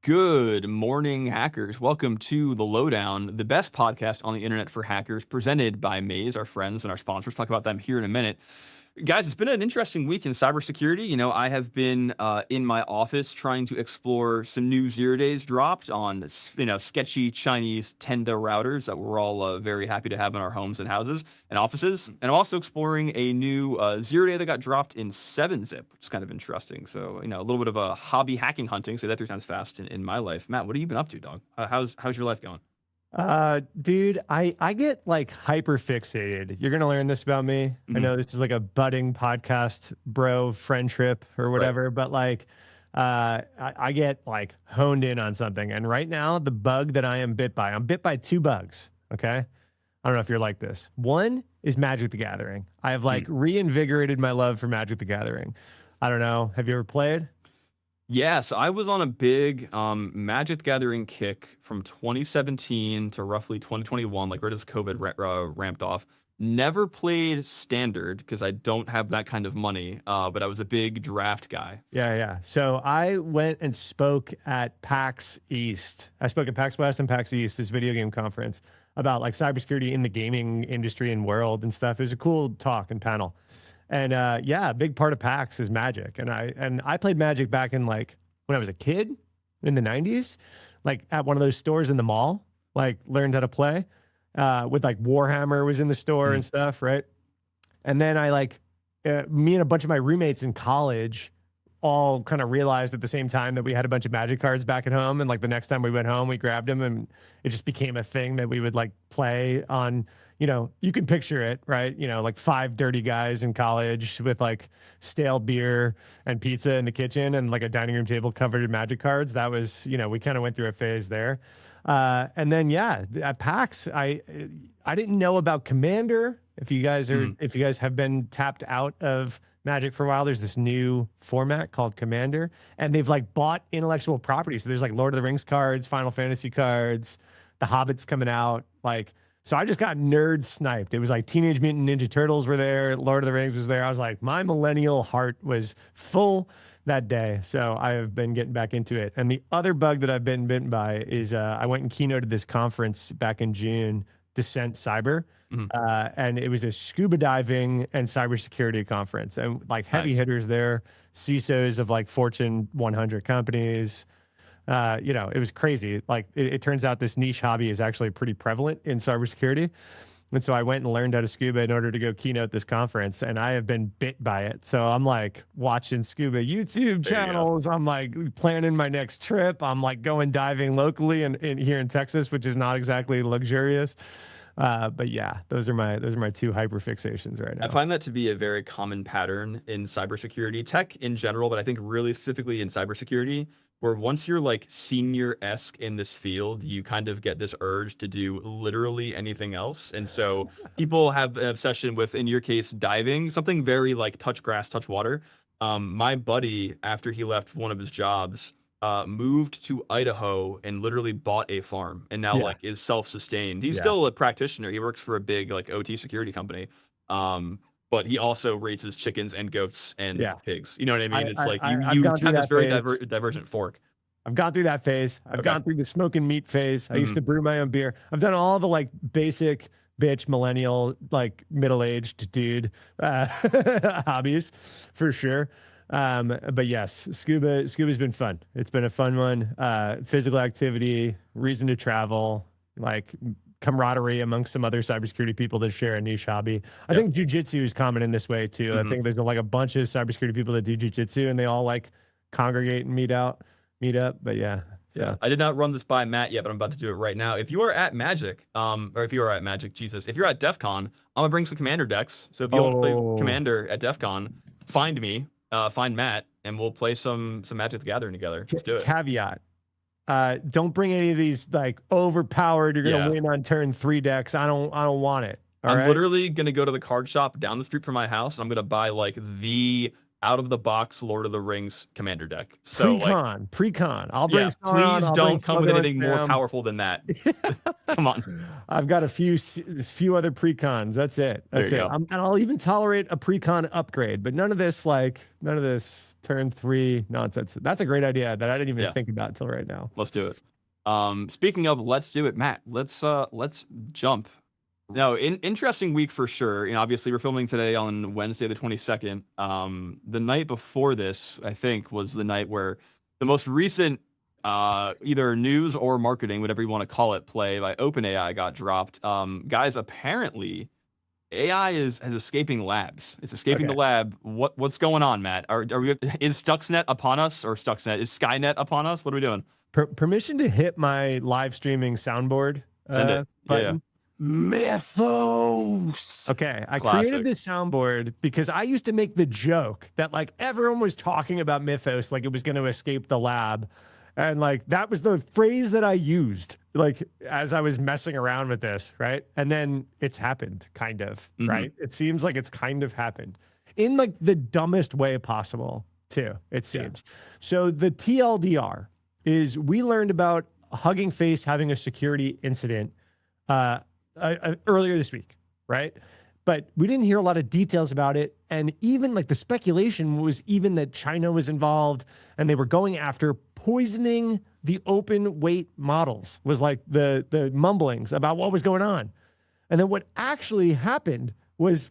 Good morning, hackers. Welcome to The Lowdown, the best podcast on the internet for hackers, presented by Maze, our friends and our sponsors. Talk about them here in a minute. Guys, it's been an interesting week in cybersecurity. I have been in my office trying to explore some new zero days dropped on, sketchy Chinese Tenda routers that we're all very happy to have in our homes and houses and offices. And I'm also exploring a new zero day that got dropped in 7-zip, which is kind of interesting. So, a little bit of a hobby hacking hunting, say that 3 times fast in my life. Matt, what have you been up to, dog? How's your life going? Dude, I get like hyper fixated. You're gonna learn this about me. I know this is like a budding podcast bro friendship or whatever, but like I get like honed in on something. And right now, the bug that I'm bit by two bugs. Okay. I don't know if you're like this. One is Magic the Gathering. I have like reinvigorated my love for Magic the Gathering. I don't know. Have you ever played? Yeah, so I was on a big Magic the Gathering kick from 2017 to roughly 2021, like right as COVID ramped off. Never played Standard because I don't have that kind of money, but I was a big draft guy. Yeah. So I went and spoke at PAX East. I spoke at PAX West and PAX East, this video game conference, about like cybersecurity in the gaming industry and world and stuff. It was a cool talk and panel. And yeah, a big part of PAX is Magic. And I played Magic back in like when I was a kid in the 90s, like at one of those stores in the mall, like learned how to play with like Warhammer was in the store and stuff, right? And then I like me and a bunch of my roommates in college all kind of realized at the same time that we had a bunch of Magic cards back at home. And like the next time we went home, we grabbed them and it just became a thing that we would like play on. You can picture it, right? Like 5 dirty guys in college with like stale beer and pizza in the kitchen and like a dining room table covered in Magic cards. That was, we kind of went through a phase there. And then, yeah, at PAX, I didn't know about Commander. If you guys have been tapped out of Magic for a while, there's this new format called Commander, and they've like bought intellectual property. So there's like Lord of the Rings cards, Final Fantasy cards, The Hobbit's coming out, like. So I just got nerd sniped. It was like Teenage Mutant Ninja Turtles were there. Lord of the Rings was there. I was like, my millennial heart was full that day. So I have been getting back into it. And the other bug that I've been bitten by is I went and keynoted this conference back in June, Descent Cyber. And it was a scuba diving and cybersecurity conference. And like heavy hitters there, CISOs of like Fortune 100 companies. It was crazy. Like it turns out this niche hobby is actually pretty prevalent in cybersecurity. And so I went and learned how to scuba in order to go keynote this conference, and I have been bit by it. So I'm like watching scuba YouTube channels. I'm like planning my next trip. I'm like going diving locally in here in Texas, which is not exactly luxurious. But yeah, those are my two hyper fixations right now. I find that to be a very common pattern in cybersecurity, tech in general, but I think really specifically in cybersecurity, where once you're like senior-esque in this field, you kind of get this urge to do literally anything else. And so people have an obsession with, in your case, diving, something very like touch grass, touch water. My buddy, after he left one of his jobs, moved to Idaho and literally bought a farm and now like is self-sustained. He's still a practitioner. He works for a big like OT security company. But he also raises chickens and goats and pigs. You know what I mean? It's like you have this very divergent fork. I've gone through that phase. I've gone through the smoking meat phase. I used to brew my own beer. I've done all the like basic bitch millennial, like middle-aged dude hobbies for sure. But yes, scuba's been fun. It's been a fun one. Physical activity, reason to travel, like camaraderie amongst some other cybersecurity people that share a niche hobby. I think jujitsu is common in this way too. I think there's like a bunch of cybersecurity people that do jujitsu and they all like congregate and meet up. But yeah. I did not run this by Matt yet, but I'm about to do it right now. If you are at Magic, if you are at Magic, if you're at DEF CON, I'm gonna bring some Commander decks. So if you want to play Commander at DEF CON, find me, find Matt, and we'll play some Magic the Gathering together. Let's do it. Caveat. Don't bring any of these like overpowered, you're gonna win on turn 3 decks. I don't want it. I'm literally gonna go to the card shop down the street from my house and I'm gonna buy like the out of the box Lord of the Rings commander deck. So Pre-con. I'll bring yeah, Sauron. please I'll bring don't come with Frodo and anything more Sam. powerful than that. Come on. I've got a few other pre-cons. That's it. There That's you it. go. And I'll even tolerate a pre-con upgrade, but none of this turn 3 nonsense. That's a great idea that I didn't even think about till right now. Let's do it. Speaking of let's do it, Matt, let's jump. No, interesting week for sure. You know, obviously we're filming today on Wednesday the 22nd. The night before this, I think, was the night where the most recent either news or marketing, whatever you want to call it, play by OpenAI got dropped. Guys, apparently AI is escaping labs. It's escaping the lab. What's going on, Matt? Is Stuxnet upon us, or Stuxnet is Skynet upon us? What are we doing? Permission to hit my live streaming soundboard Send it. button. Yeah. Mythos. Okay, I created this soundboard because I used to make the joke that like everyone was talking about Mythos like it was going to escape the lab, and like that was the phrase that I used like as I was messing around with this, right? And then it's happened, kind of, right? It seems like it's kind of happened in like the dumbest way possible, too. It seems. So the TLDR is we learned about Hugging Face having a security incident earlier this week, right? But we didn't hear a lot of details about it. And even like the speculation was even that China was involved and they were going after poisoning the open weight models, was like the mumblings about what was going on. And then what actually happened was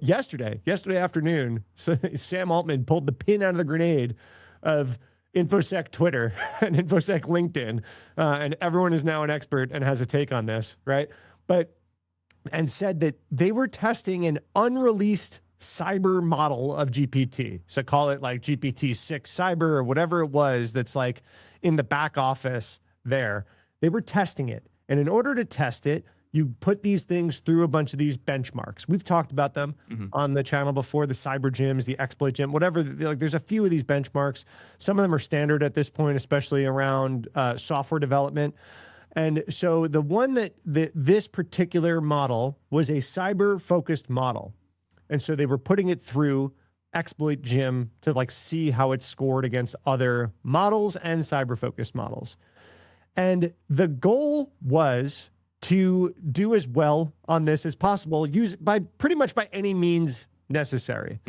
yesterday afternoon, so Sam Altman pulled the pin out of the grenade of InfoSec Twitter and InfoSec LinkedIn, and everyone is now an expert and has a take on this, right? And said that they were testing an unreleased cyber model of GPT. So call it like GPT-6 cyber or whatever it was that's like in the back office there. They were testing it. And in order to test it, you put these things through a bunch of these benchmarks. We've talked about them on the channel before, the cyber gyms, the exploit gym, whatever. Like, there's a few of these benchmarks. Some of them are standard at this point, especially around software development. And so the one that this particular model was a cyber-focused model. And so they were putting it through exploit gym to like see how it scored against other models and cyber-focused models. And the goal was to do as well on this as possible, pretty much by any means necessary.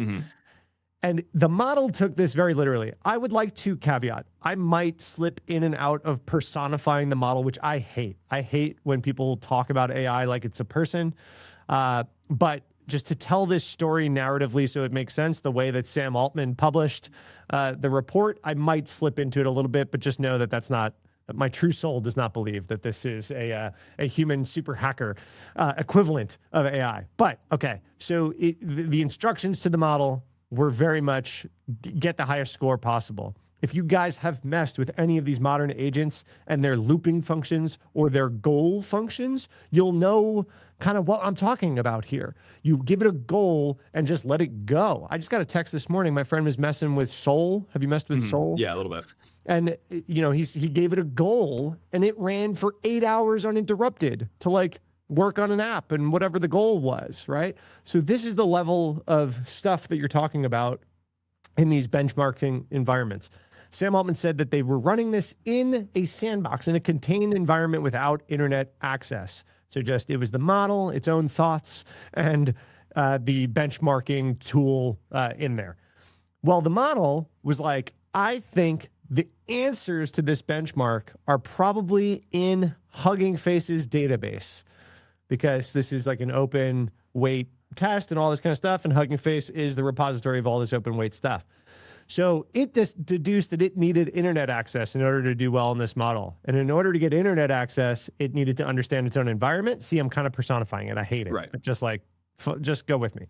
And the model took this very literally. I would like to caveat, I might slip in and out of personifying the model, which I hate. I hate when people talk about AI like it's a person. But just to tell this story narratively so it makes sense, the way that Sam Altman published the report, I might slip into it a little bit, but just know that that's not, my true soul does not believe that this is a human super hacker equivalent of AI. But okay, so the instructions to the model were very much get the highest score possible. If you guys have messed with any of these modern agents and their looping functions or their goal functions, you'll know kind of what I'm talking about here. You give it a goal and just let it go. I just got a text this morning. My friend was messing with Soul. Have you messed with Soul? Yeah, a little bit. And you know, he gave it a goal and it ran for 8 hours uninterrupted to like work on an app and whatever the goal was, right? So this is the level of stuff that you're talking about in these benchmarking environments. Sam Altman said that they were running this in a sandbox, in a contained environment without internet access. So just, it was the model, its own thoughts, and the benchmarking tool in there. Well, the model was like, I think the answers to this benchmark are probably in Hugging Face's database, because this is like an open weight test and all this kind of stuff, and Hugging Face is the repository of all this open weight stuff. So it just deduced that it needed internet access in order to do well in this model. And in order to get internet access, it needed to understand its own environment. See, I'm kind of personifying it. I hate it. Right. But just like, just go with me.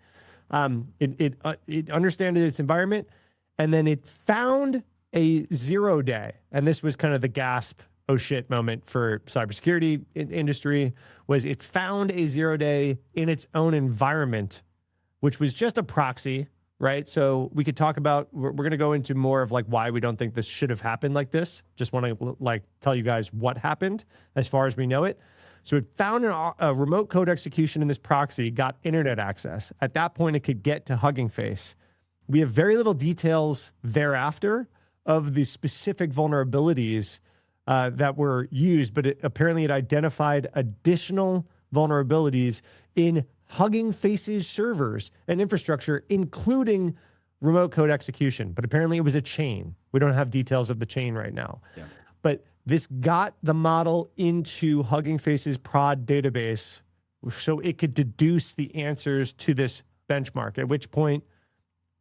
It understood its environment, and then it found a 0 day. And this was kind of the gasp, oh shit moment for cybersecurity industry, was it found a 0 day in its own environment, which was just a proxy, right? So we could talk about, we're going to go into more of like why we don't think this should have happened like this. Just want to like tell you guys what happened as far as we know it. So it found a remote code execution in this proxy, got internet access. At that point, it could get to Hugging Face. we have very little details thereafter of the specific vulnerabilities that were used, but apparently it identified additional vulnerabilities in Hugging Face's servers and infrastructure, including remote code execution. But apparently it was a chain. We don't have details of the chain right now. Yeah. But this got the model into Hugging Face's prod database so it could deduce the answers to this benchmark, at which point,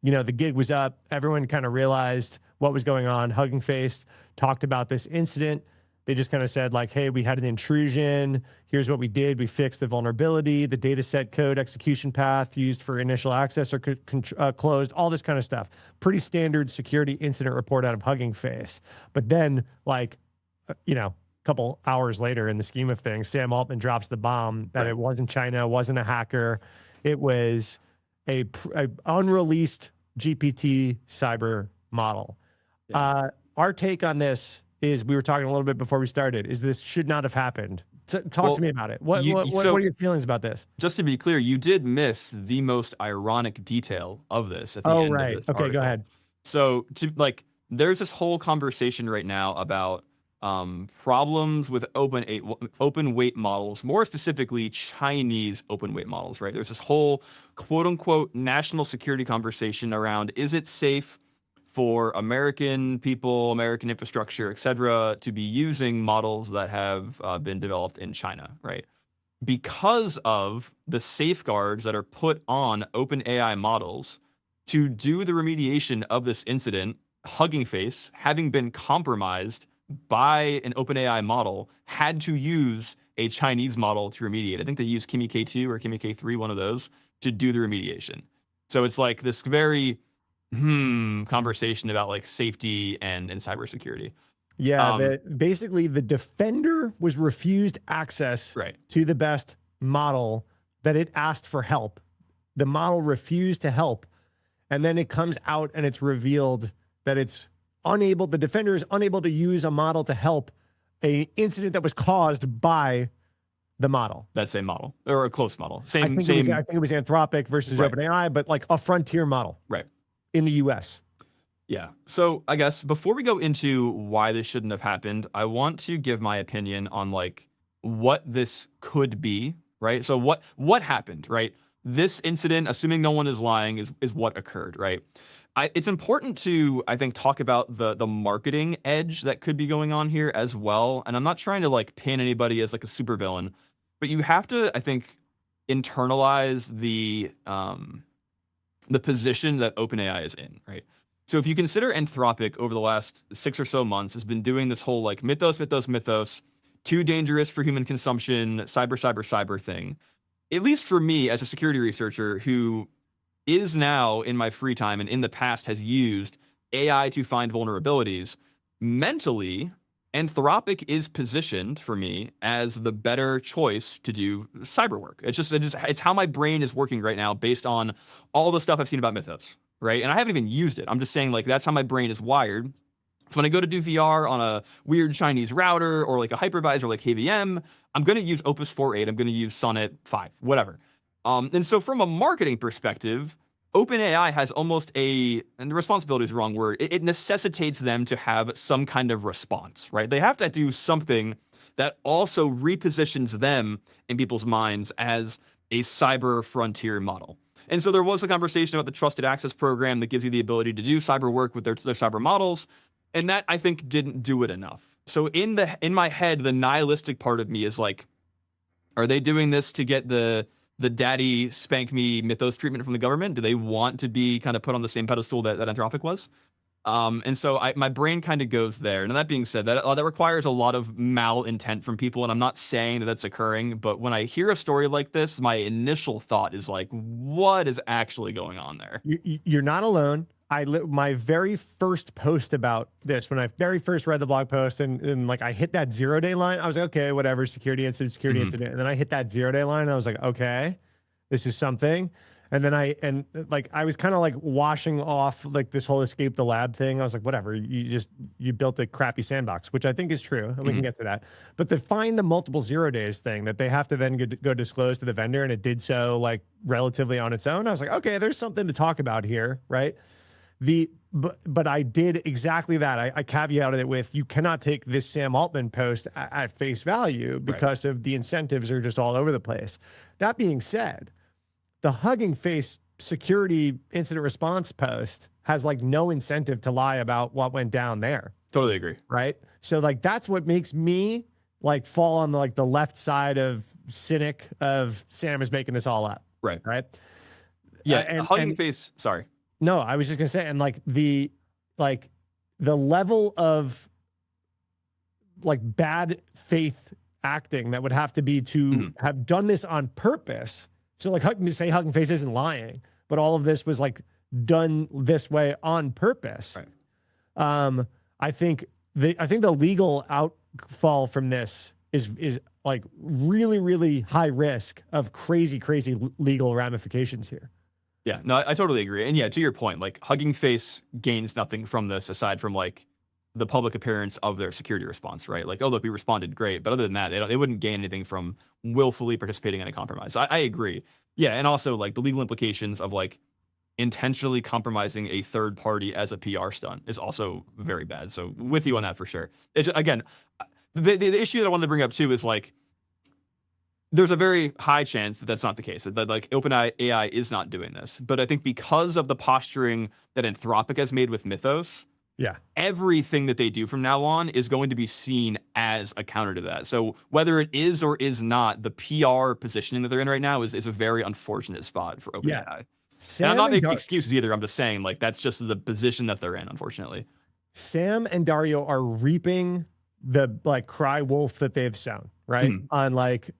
you know, the gig was up. Everyone kind of realized what was going on. Hugging Face talked about this incident. They just kind of said like, hey, we had an intrusion. Here's what we did. We fixed the vulnerability, the data set code execution path used for initial access or closed, all this kind of stuff. Pretty standard security incident report out of Hugging Face. But then like, you know, a couple hours later in the scheme of things, Sam Altman drops the bomb that it wasn't China, wasn't a hacker. It was a unreleased GPT cyber model. Yeah. Our take on this is, we were talking a little bit before we started, is this should not have happened. Talk to me about it. What are your feelings about this? Just to be clear, you did miss the most ironic detail of this at the end of this article. Go ahead. So there's this whole conversation right now about problems with open weight models, more specifically Chinese open weight models, right? There's this whole quote unquote national security conversation around, is it safe for American people, American infrastructure, et cetera, to be using models that have been developed in China, right? Because of the safeguards that are put on OpenAI models to do the remediation of this incident, Hugging Face, having been compromised by an OpenAI model, had to use a Chinese model to remediate. I think they used Kimi K2 or Kimi K3, one of those, to do the remediation. So it's like this very conversation about like safety and cybersecurity. Yeah, basically the defender was refused access to the best model that it asked for help. The model refused to help, and then it comes out and it's revealed that it's unable, the defender is unable to use a model to help a incident that was caused by the model. That same model, or a close model. I think it was Anthropic versus OpenAI, but like a frontier model. Right. In the US. Yeah. So I guess before we go into why this shouldn't have happened, I want to give my opinion on like what this could be, right? So what happened, right? This incident, assuming no one is lying, is what occurred, right? It's important to, I think, talk about the marketing edge that could be going on here as well. And I'm not trying to like pin anybody as like a supervillain, but you have to, I think, internalize the position that OpenAI is in, right? So if you consider Anthropic over the last 6 or so months has been doing this whole like mythos, too dangerous for human consumption, cyber thing, at least for me as a security researcher who is now in my free time and in the past has used AI to find vulnerabilities, mentally, Anthropic is positioned for me as the better choice to do cyber work. It's how my brain is working right now based on all the stuff I've seen about Mythos, right? And I haven't even used it. I'm just saying like that's how my brain is wired. So when I go to do VR on a weird Chinese router or like a hypervisor like KVM, I'm going to use Opus 4.8. I'm going to use Sonnet 5, whatever. And so from a marketing perspective, OpenAI has almost and the responsibility is the wrong word, it necessitates them to have some kind of response, right? They have to do something that also repositions them in people's minds as a cyber frontier model. And so there was a conversation about the Trusted Access Program that gives you the ability to do cyber work with their cyber models, and that, I think, didn't do it enough. So in my head, the nihilistic part of me is like, are they doing this to get the daddy spank me Mythos treatment from the government? Do they want to be kind of put on the same pedestal that Anthropic was? And so my brain kind of goes there. And that being said, that requires a lot of malintent from people. And I'm not saying that that's occurring, but when I hear a story like this, my initial thought is like, what is actually going on there? You're not alone. My very first post about this, when I very first read the blog post and like I hit that 0-day line, I was like, okay, whatever, security incident. And then I hit that 0-day line and I was like, okay, this is something. And then I was kind of like washing off like this whole escape the lab thing. I was like, whatever, you built a crappy sandbox, which I think is true, and we can get to that. But to find the multiple 0 days thing that they have to then go disclose to the vendor, and it did so like relatively on its own, I was like, okay, there's something to talk about here, right? But I did exactly that. I caveated it with, you cannot take this Sam Altman post at face value because of the incentives are just all over the place. That being said, the Hugging Face security incident response post has like no incentive to lie about what went down there. Totally agree. Right. So like, that's what makes me like fall on the left side of cynic of Sam is making this all up. Right. Right. Yeah. Hugging Face. Sorry. No, I was just gonna say, and like the level of like bad faith acting that would have to be to have done this on purpose. So like say Hugging Face isn't lying, but all of this was like done this way on purpose. Right. I think the legal outfall from this is like really, really high risk of crazy legal ramifications here. Yeah, no, I totally agree. And yeah, to your point, like Hugging Face gains nothing from this aside from like the public appearance of their security response, right? Like, oh, look, we responded great. But other than that, they wouldn't gain anything from willfully participating in a compromise. So I agree. Yeah, and also like the legal implications of like intentionally compromising a third party as a PR stunt is also very bad. So with you on that for sure. It's, again, the issue that I wanted to bring up too is like, there's a very high chance that that's not the case, that like OpenAI is not doing this. But I think because of the posturing that Anthropic has made with Mythos, everything that they do from now on is going to be seen as a counter to that. So whether it is or is not, the PR positioning that they're in right now is a very unfortunate spot for OpenAI. Yeah. And I'm not making excuses either. I'm just saying like that's just the position that they're in, unfortunately. Sam and Dario are reaping the like cry wolf that they've sown, right? On like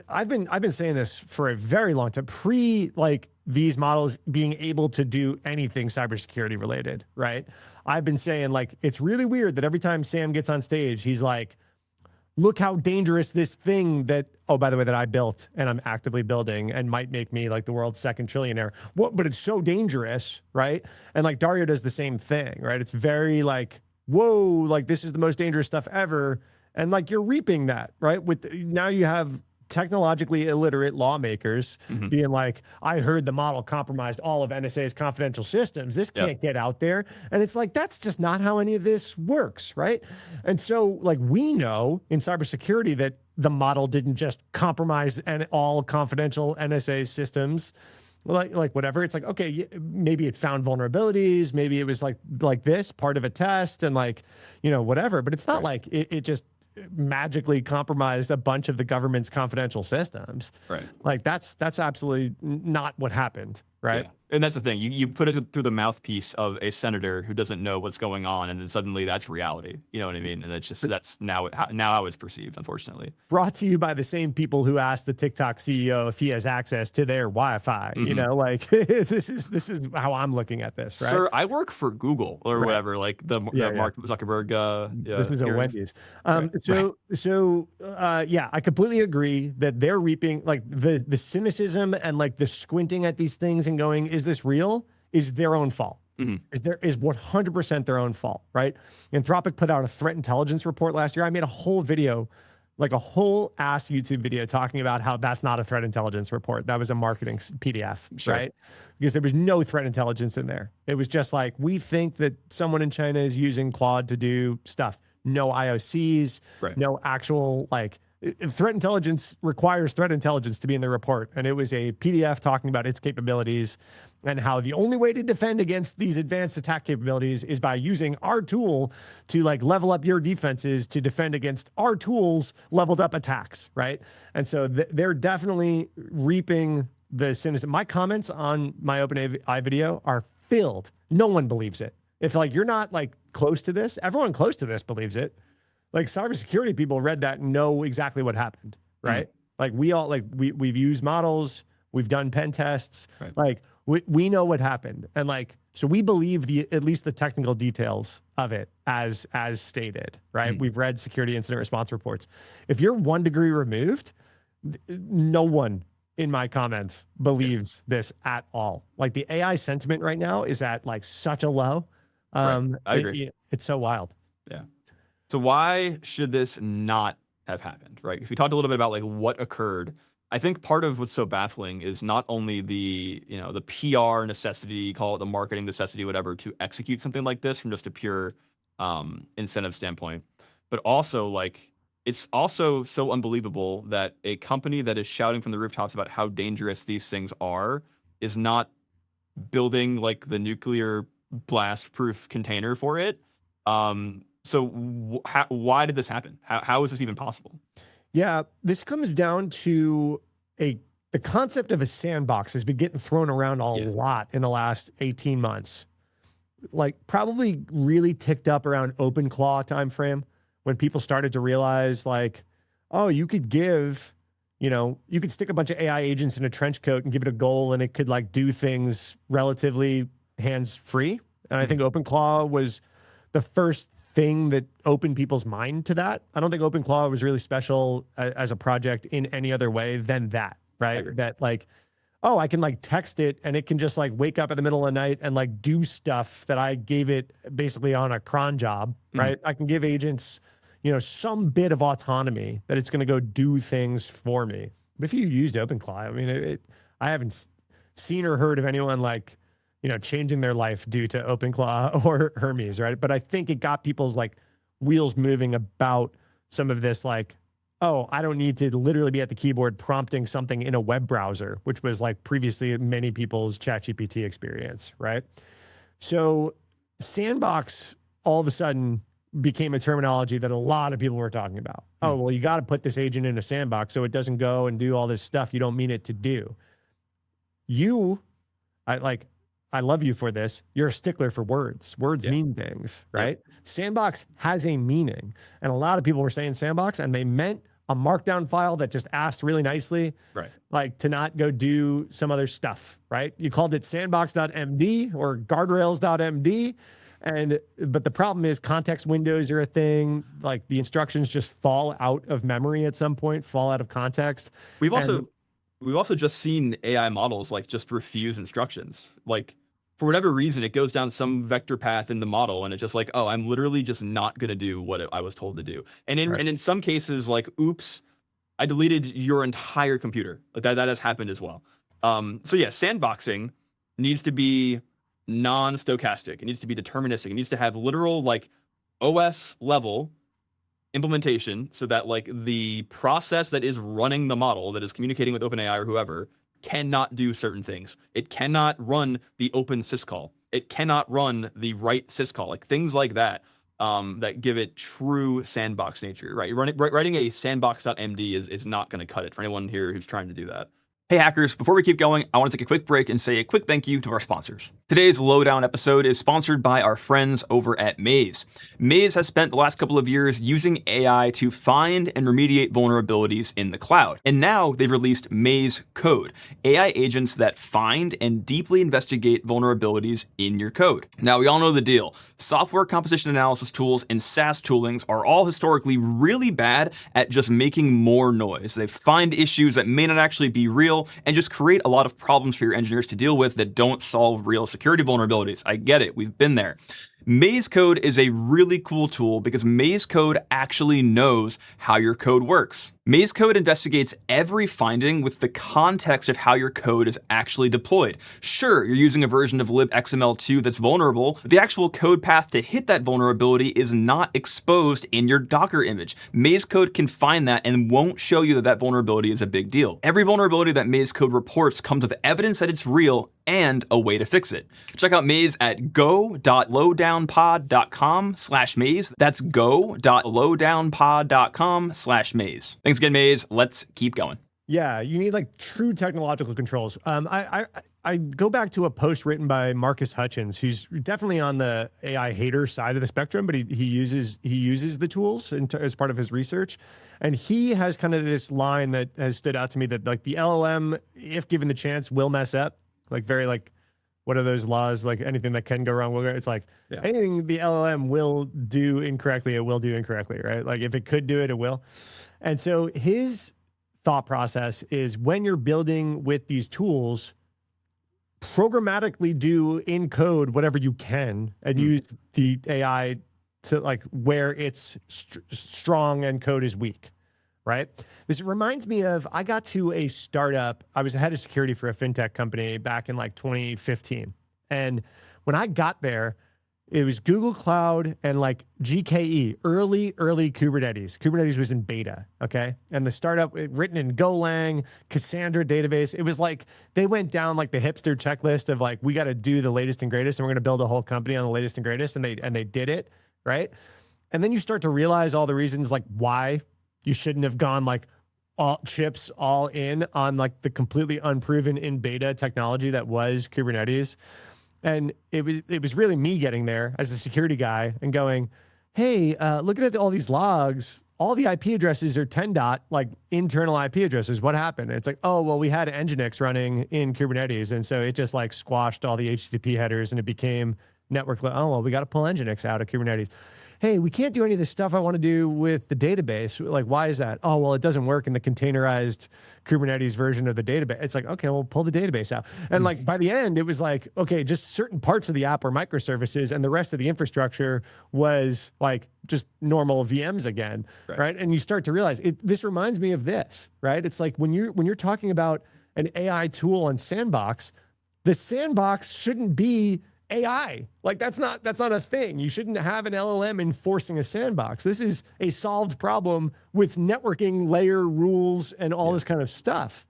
I've been saying this for a very long time, like these models being able to do anything cybersecurity related, right? I've been saying like, it's really weird that every time Sam gets on stage, he's like, look how dangerous this thing that, oh, by the way, that I built and I'm actively building and might make me like the world's second trillionaire. What? But it's so dangerous, right? And like Dario does the same thing, right? It's very like, whoa, like this is the most dangerous stuff ever. And like you're reaping that, right? Now you have technologically illiterate lawmakers being like, I heard the model compromised all of NSA's confidential systems. This can't get out there. And it's like, that's just not how any of this works, right? And so like we know in cybersecurity that the model didn't just compromise all confidential NSA systems, like whatever. It's like, okay, maybe it found vulnerabilities, maybe it was like this part of a test and like, whatever, but it's not like it just magically compromised a bunch of the government's confidential systems. Right. Like that's absolutely not what happened. Right. Yeah. And that's the thing. You put it through the mouthpiece of a senator who doesn't know what's going on, and then suddenly that's reality. You know what I mean? And it's just that's now how it's perceived, unfortunately. Brought to you by the same people who asked the TikTok CEO if he has access to their Wi-Fi. Like this is how I'm looking at this. Right? Sir, I work for Google or whatever. Like the Mark Zuckerberg. This is a Wendy's. I completely agree that they're reaping like the cynicism and like the squinting at these things and going, is this real? Is their own fault. There is 100% their own fault, right? Anthropic put out a threat intelligence report last year. I made a whole video, like a whole ass YouTube video talking about how that's not a threat intelligence report. That was a marketing PDF, right? Because there was no threat intelligence in there. It was just like, we think that someone in China is using Claude to do stuff. No IOCs, no actual like, threat intelligence requires threat intelligence to be in the report. And it was a PDF talking about its capabilities and how the only way to defend against these advanced attack capabilities is by using our tool to like level up your defenses to defend against our tools leveled up attacks, right? And so they're definitely reaping the cynicism. My comments on my OpenAI video are filled. No one believes it. If like you're not like close to this, everyone close to this believes it. Like cybersecurity people read that and know exactly what happened, right? Like we all like we've used models, we've done pen tests, like we know what happened, and like so we believe at least the technical details of it as stated, right? We've read security incident response reports. If you're 1 degree removed, no one in my comments believes this at all. Like the AI sentiment right now is at like such a low. Right. I agree. It's so wild. Yeah. So why should this not have happened, right? Because we talked a little bit about like what occurred. I think part of what's so baffling is not only the, you know, the PR necessity, call it the marketing necessity, whatever, to execute something like this from just a pure incentive standpoint, but also like it's also so unbelievable that a company that is shouting from the rooftops about how dangerous these things are is not building like the nuclear blast proof container for it. So why did this happen? How is this even possible? Yeah, this comes down to the concept of a sandbox has been getting thrown around a lot in the last 18 months. Like probably really ticked up around OpenClaw timeframe when people started to realize like, oh, you could give, you could stick a bunch of AI agents in a trench coat and give it a goal and it could like do things relatively hands-free. And I think OpenClaw was the first thing that opened people's mind to that. I don't think OpenClaw was really special as a project in any other way than that, right? That like, oh, I can like text it and it can just like wake up in the middle of the night and like do stuff that I gave it basically on a cron job, right? I can give agents, some bit of autonomy that it's going to go do things for me. But if you used OpenClaw, I mean, I haven't seen or heard of anyone like, changing their life due to OpenClaw or Hermes, right? But I think it got people's like wheels moving about some of this, like, oh, I don't need to literally be at the keyboard prompting something in a web browser, which was like previously many people's ChatGPT experience, right? So sandbox all of a sudden became a terminology that a lot of people were talking about. Oh, well, you got to put this agent in a sandbox so it doesn't go and do all this stuff you don't mean it to do. I love you for this. You're a stickler for words. Words mean things, right? Sandbox has a meaning. And a lot of people were saying sandbox and they meant a markdown file that just asked really nicely, like to not go do some other stuff, right? You called it sandbox.md or guardrails.md. But the problem is context windows are a thing. Like the instructions just fall out of memory at some point, fall out of context. We've also just seen AI models like just refuse instructions. Like for whatever reason, it goes down some vector path in the model and it's just like, oh, I'm literally just not going to do what I was told to do. And in some cases, like, oops, I deleted your entire computer. Like that has happened as well. So yeah, sandboxing needs to be non-stochastic. It needs to be deterministic. It needs to have literal like OS level implementation so that like the process that is running the model that is communicating with OpenAI or whoever cannot do certain things. It cannot run the open syscall. It cannot run the write syscall, like things like that, that give it true sandbox nature, right? Writing a sandbox.md is not going to cut it for anyone here who's trying to do that. Hey hackers, before we keep going, I want to take a quick break and say a quick thank you to our sponsors. Today's Lowdown episode is sponsored by our friends over at Maze. Maze has spent the last couple of years using AI to find and remediate vulnerabilities in the cloud. And now they've released Maze Code, AI agents that find and deeply investigate vulnerabilities in your code. Now, we all know the deal. Software composition analysis tools and SaaS toolings are all historically really bad at just making more noise. They find issues that may not actually be real and just create a lot of problems for your engineers to deal with that don't solve real security vulnerabilities. I get it. We've been there. Maze Code is a really cool tool because Maze Code actually knows how your code works. Maze Code investigates every finding with the context of how your code is actually deployed. Sure, you're using a version of libxml2 that's vulnerable, but the actual code path to hit that vulnerability is not exposed in your Docker image. Maze Code can find that and won't show you that that vulnerability is a big deal. Every vulnerability that Maze Code reports comes with evidence that it's real and a way to fix it. Check out Maze at go.lowdownpod.com/maze. That's go.lowdownpod.com/maze. Thanks again, Maze. Let's keep going. Yeah, you need like true technological controls. I go back to a post written by Marcus Hutchins, who's definitely on the AI hater side of the spectrum, but he uses the tools as part of his research. And he has kind of this line that has stood out to me that like the LLM, if given the chance, will mess up. Like very like, what are those laws? Like anything that can go wrong will go. It's like anything the LLM will do incorrectly, it will do incorrectly, right? Like if it could do it, it will. And so his thought process is when you're building with these tools, programmatically do in code whatever you can and use the AI to like where it's strong and code is weak, right? This reminds me of, I got to a startup. I was the head of security for a fintech company back in like 2015. And when I got there, it was Google Cloud and like GKE, early Kubernetes. Kubernetes was in beta, okay? And the startup written in Golang, Cassandra database. It was like they went down like the hipster checklist of like, we got to do the latest and greatest, and we're going to build a whole company on the latest and greatest, and they did it, right? And then you start to realize all the reasons like why you shouldn't have gone like all chips all in on like the completely unproven in beta technology that was Kubernetes. And it was really me getting there as a security guy and going, hey, looking at all these logs, all the IP addresses are 10 dot, like internal IP addresses. What happened? And it's like, oh, well, we had Nginx running in Kubernetes. And so it just like squashed all the HTTP headers and it became network. Oh, well, we got to pull Nginx out of Kubernetes. Hey, we can't do any of this stuff I want to do with the database. Like, why is that? Oh, well, it doesn't work in the containerized Kubernetes version of the database. It's like, okay, well, pull the database out. And like by the end, it was like, okay, just certain parts of the app were microservices and the rest of the infrastructure was like just normal VMs again, right? And you start to realize this reminds me of this, right? It's like when you're talking about an AI tool and sandbox, the sandbox shouldn't be AI. Like that's not a thing. You shouldn't have an LLM enforcing a sandbox. This is a solved problem with networking layer rules and all this kind of stuff.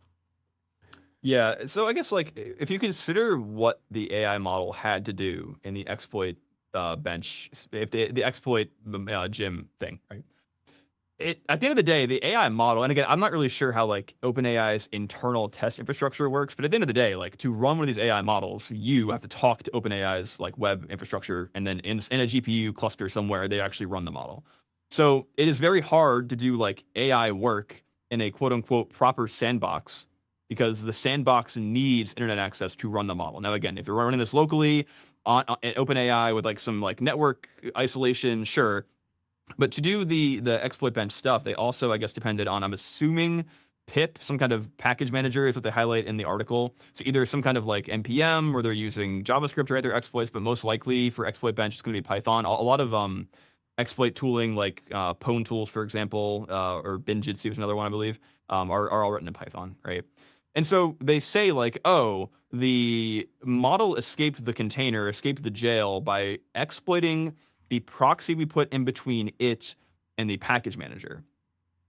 Yeah. So I guess like if you consider what the AI model had to do in the exploit bench, if the exploit gym thing, right? At the end of the day, the AI model, and again, I'm not really sure how like OpenAI's internal test infrastructure works, but at the end of the day, like to run one of these AI models, you have to talk to OpenAI's like web infrastructure, and then in a GPU cluster somewhere, they actually run the model. So it is very hard to do like AI work in a quote unquote proper sandbox because the sandbox needs internet access to run the model. Now, again, if you're running this locally on OpenAI with like some like network isolation, sure. But to do the exploit bench stuff, they also, I guess, depended on, I'm assuming, pip, some kind of package manager is what they highlight in the article. So either some kind of like NPM, or they're using JavaScript to write their exploits, but most likely for exploit bench, it's going to be Python. A lot of exploit tooling like Pwn tools, for example, or Binjitsu is another one, I believe, are all written in Python, right? And so they say like, oh, the model escaped the container, escaped the jail by exploiting the proxy we put in between it and the package manager.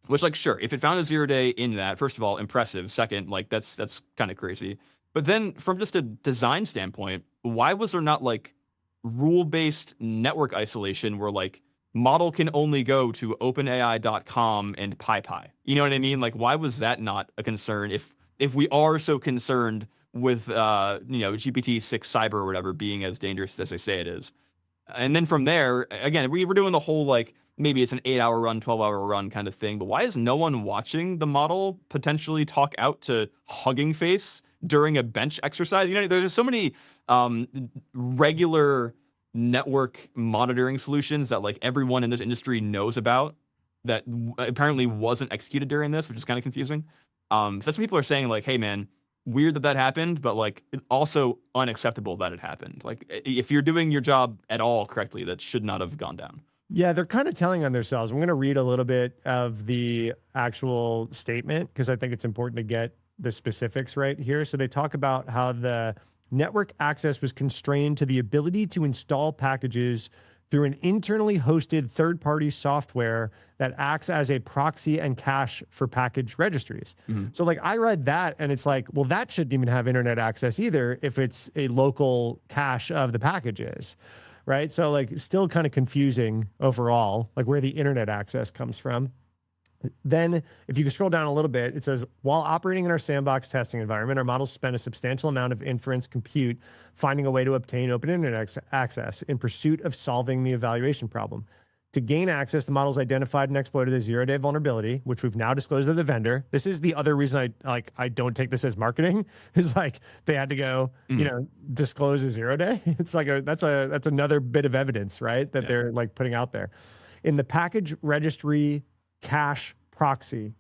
Which, like, sure, if it found a 0-day in that, first of all, impressive. Second, like, that's kind of crazy. But then from just a design standpoint, why was there not like rule-based network isolation where like model can only go to openai.com and PyPy? You know what I mean? Like, why was that not a concern if we are so concerned with GPT-6 cyber or whatever being as dangerous as they say it is? And then from there, again, we were doing the whole like maybe it's an 8-hour run, 12-hour run kind of thing. But why is no one watching the model potentially talk out to Hugging Face during a bench exercise? You know, there's so many regular network monitoring solutions that like everyone in this industry knows about that apparently wasn't executed during this, which is kind of confusing. So that's what people are saying, like, hey, man, weird that happened, but like also unacceptable that it happened. Like if you're doing your job at all correctly, that should not have gone down. Yeah, they're kind of telling on themselves. I'm going to read a little bit of the actual statement because I think it's important to get the specifics right here. So they talk about how the network access was constrained to the ability to install packages through an internally hosted third-party software that acts as a proxy and cache for package registries. So like I read that and it's like, well, that shouldn't even have internet access either if it's a local cache of the packages, right? So like still kind of confusing overall, like where the internet access comes from. Then if you can scroll down a little bit, it says, while operating in our sandbox testing environment, our models spend a substantial amount of inference compute finding a way to obtain open internet access in pursuit of solving the evaluation problem. To gain access, the models identified and exploited a 0-day vulnerability, which we've now disclosed to the vendor. This is the other reason I don't take this as marketing, is like they had to go, disclose a 0-day. It's like that's another bit of evidence, right? That they're like putting out there. In the package registry cache proxy,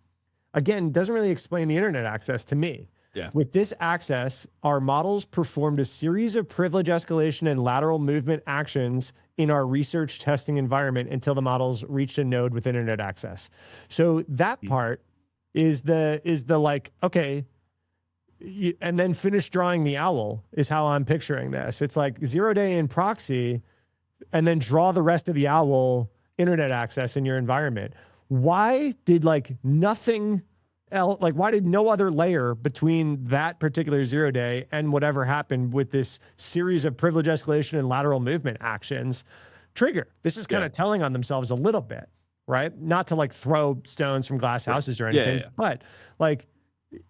again, doesn't really explain the internet access to me. Yeah. With this access, our models performed a series of privilege escalation and lateral movement actions in our research testing environment until the models reached a node with internet access. So that part is the like, okay, and then finish drawing the owl is how I'm picturing this. It's like 0 day in proxy and then draw the rest of the owl internet access in your environment. Why did like nothing else, like why did no other layer between that particular 0 day and whatever happened with this series of privilege escalation and lateral movement actions trigger? This is kind of telling on themselves a little bit, right? Not to like throw stones from glass houses or anything, but like,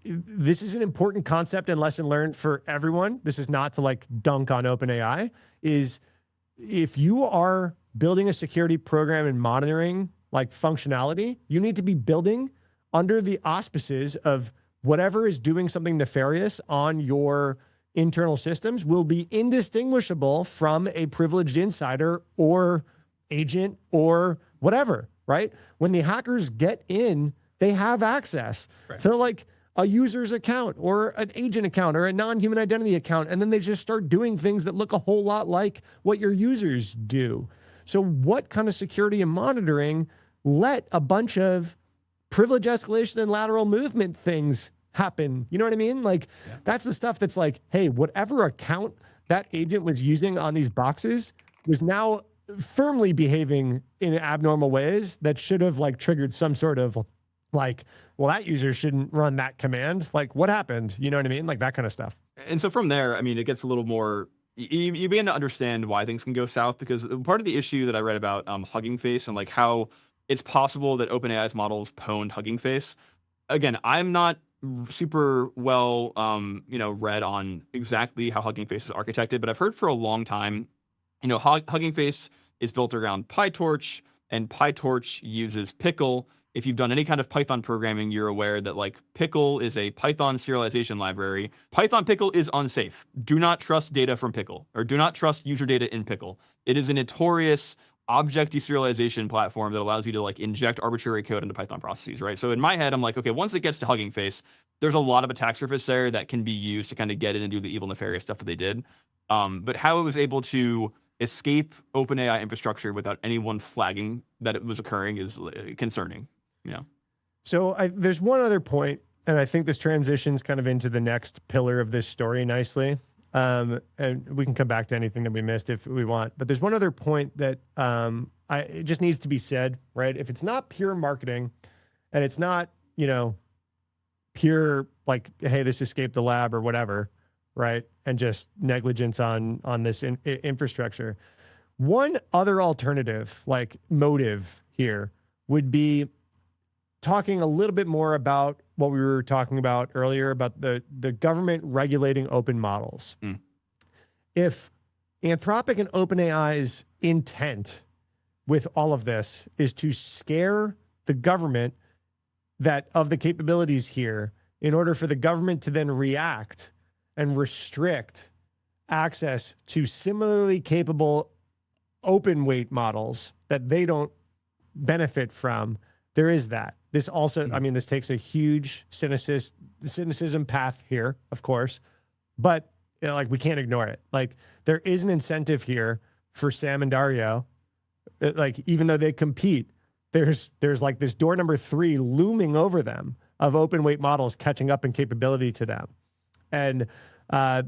this is an important concept and lesson learned for everyone. This is not to like dunk on OpenAI. Is if you are building a security program and monitoring like functionality, you need to be building under the auspices of whatever is doing something nefarious on your internal systems will be indistinguishable from a privileged insider or agent or whatever, right? When the hackers get in, they have access to like a user's account or an agent account or a non-human identity account. And then they just start doing things that look a whole lot like what your users do. So what kind of security and monitoring let a bunch of privilege escalation and lateral movement things happen? You know what I mean? Like that's the stuff that's like, hey, whatever account that agent was using on these boxes was now firmly behaving in abnormal ways that should have like triggered some sort of like, well, that user shouldn't run that command. Like, what happened? You know what I mean? Like that kind of stuff. And so from there, I mean, it gets a little more, you begin to understand why things can go south, because part of the issue that I read about Hugging Face and like how it's possible that OpenAI's models pwned Hugging Face. Again, I'm not super well, read on exactly how Hugging Face is architected, but I've heard for a long time, Hugging Face is built around PyTorch, and PyTorch uses Pickle. If you've done any kind of Python programming, you're aware that like Pickle is a Python serialization library. Python Pickle is unsafe. Do not trust data from Pickle, or do not trust user data in Pickle. It is a notorious object deserialization platform that allows you to like inject arbitrary code into Python processes, right? So in my head, I'm like, okay, once it gets to Hugging Face, there's a lot of attack surface there that can be used to kind of get in and do the evil, nefarious stuff that they did. But how it was able to escape OpenAI infrastructure without anyone flagging that it was occurring is concerning. So there's one other point, and I think this transitions kind of into the next pillar of this story nicely. And we can come back to anything that we missed if we want. But there's one other point that it just needs to be said, right? If it's not pure marketing, and it's not, pure like, hey, this escaped the lab or whatever, right? And just negligence on this infrastructure. One other alternative, like motive here, would be talking a little bit more about what we were talking about earlier about the government regulating open models. If Anthropic and OpenAI's intent with all of this is to scare the government of the capabilities here in order for the government to then react and restrict access to similarly capable open weight models that they don't benefit from, there is that. This also, I mean, this takes a huge cynicism path here, of course, but like we can't ignore it. Like there is an incentive here for Sam and Dario. Like even though they compete, there's like this door number 3 looming over them of open weight models catching up in capability to them. And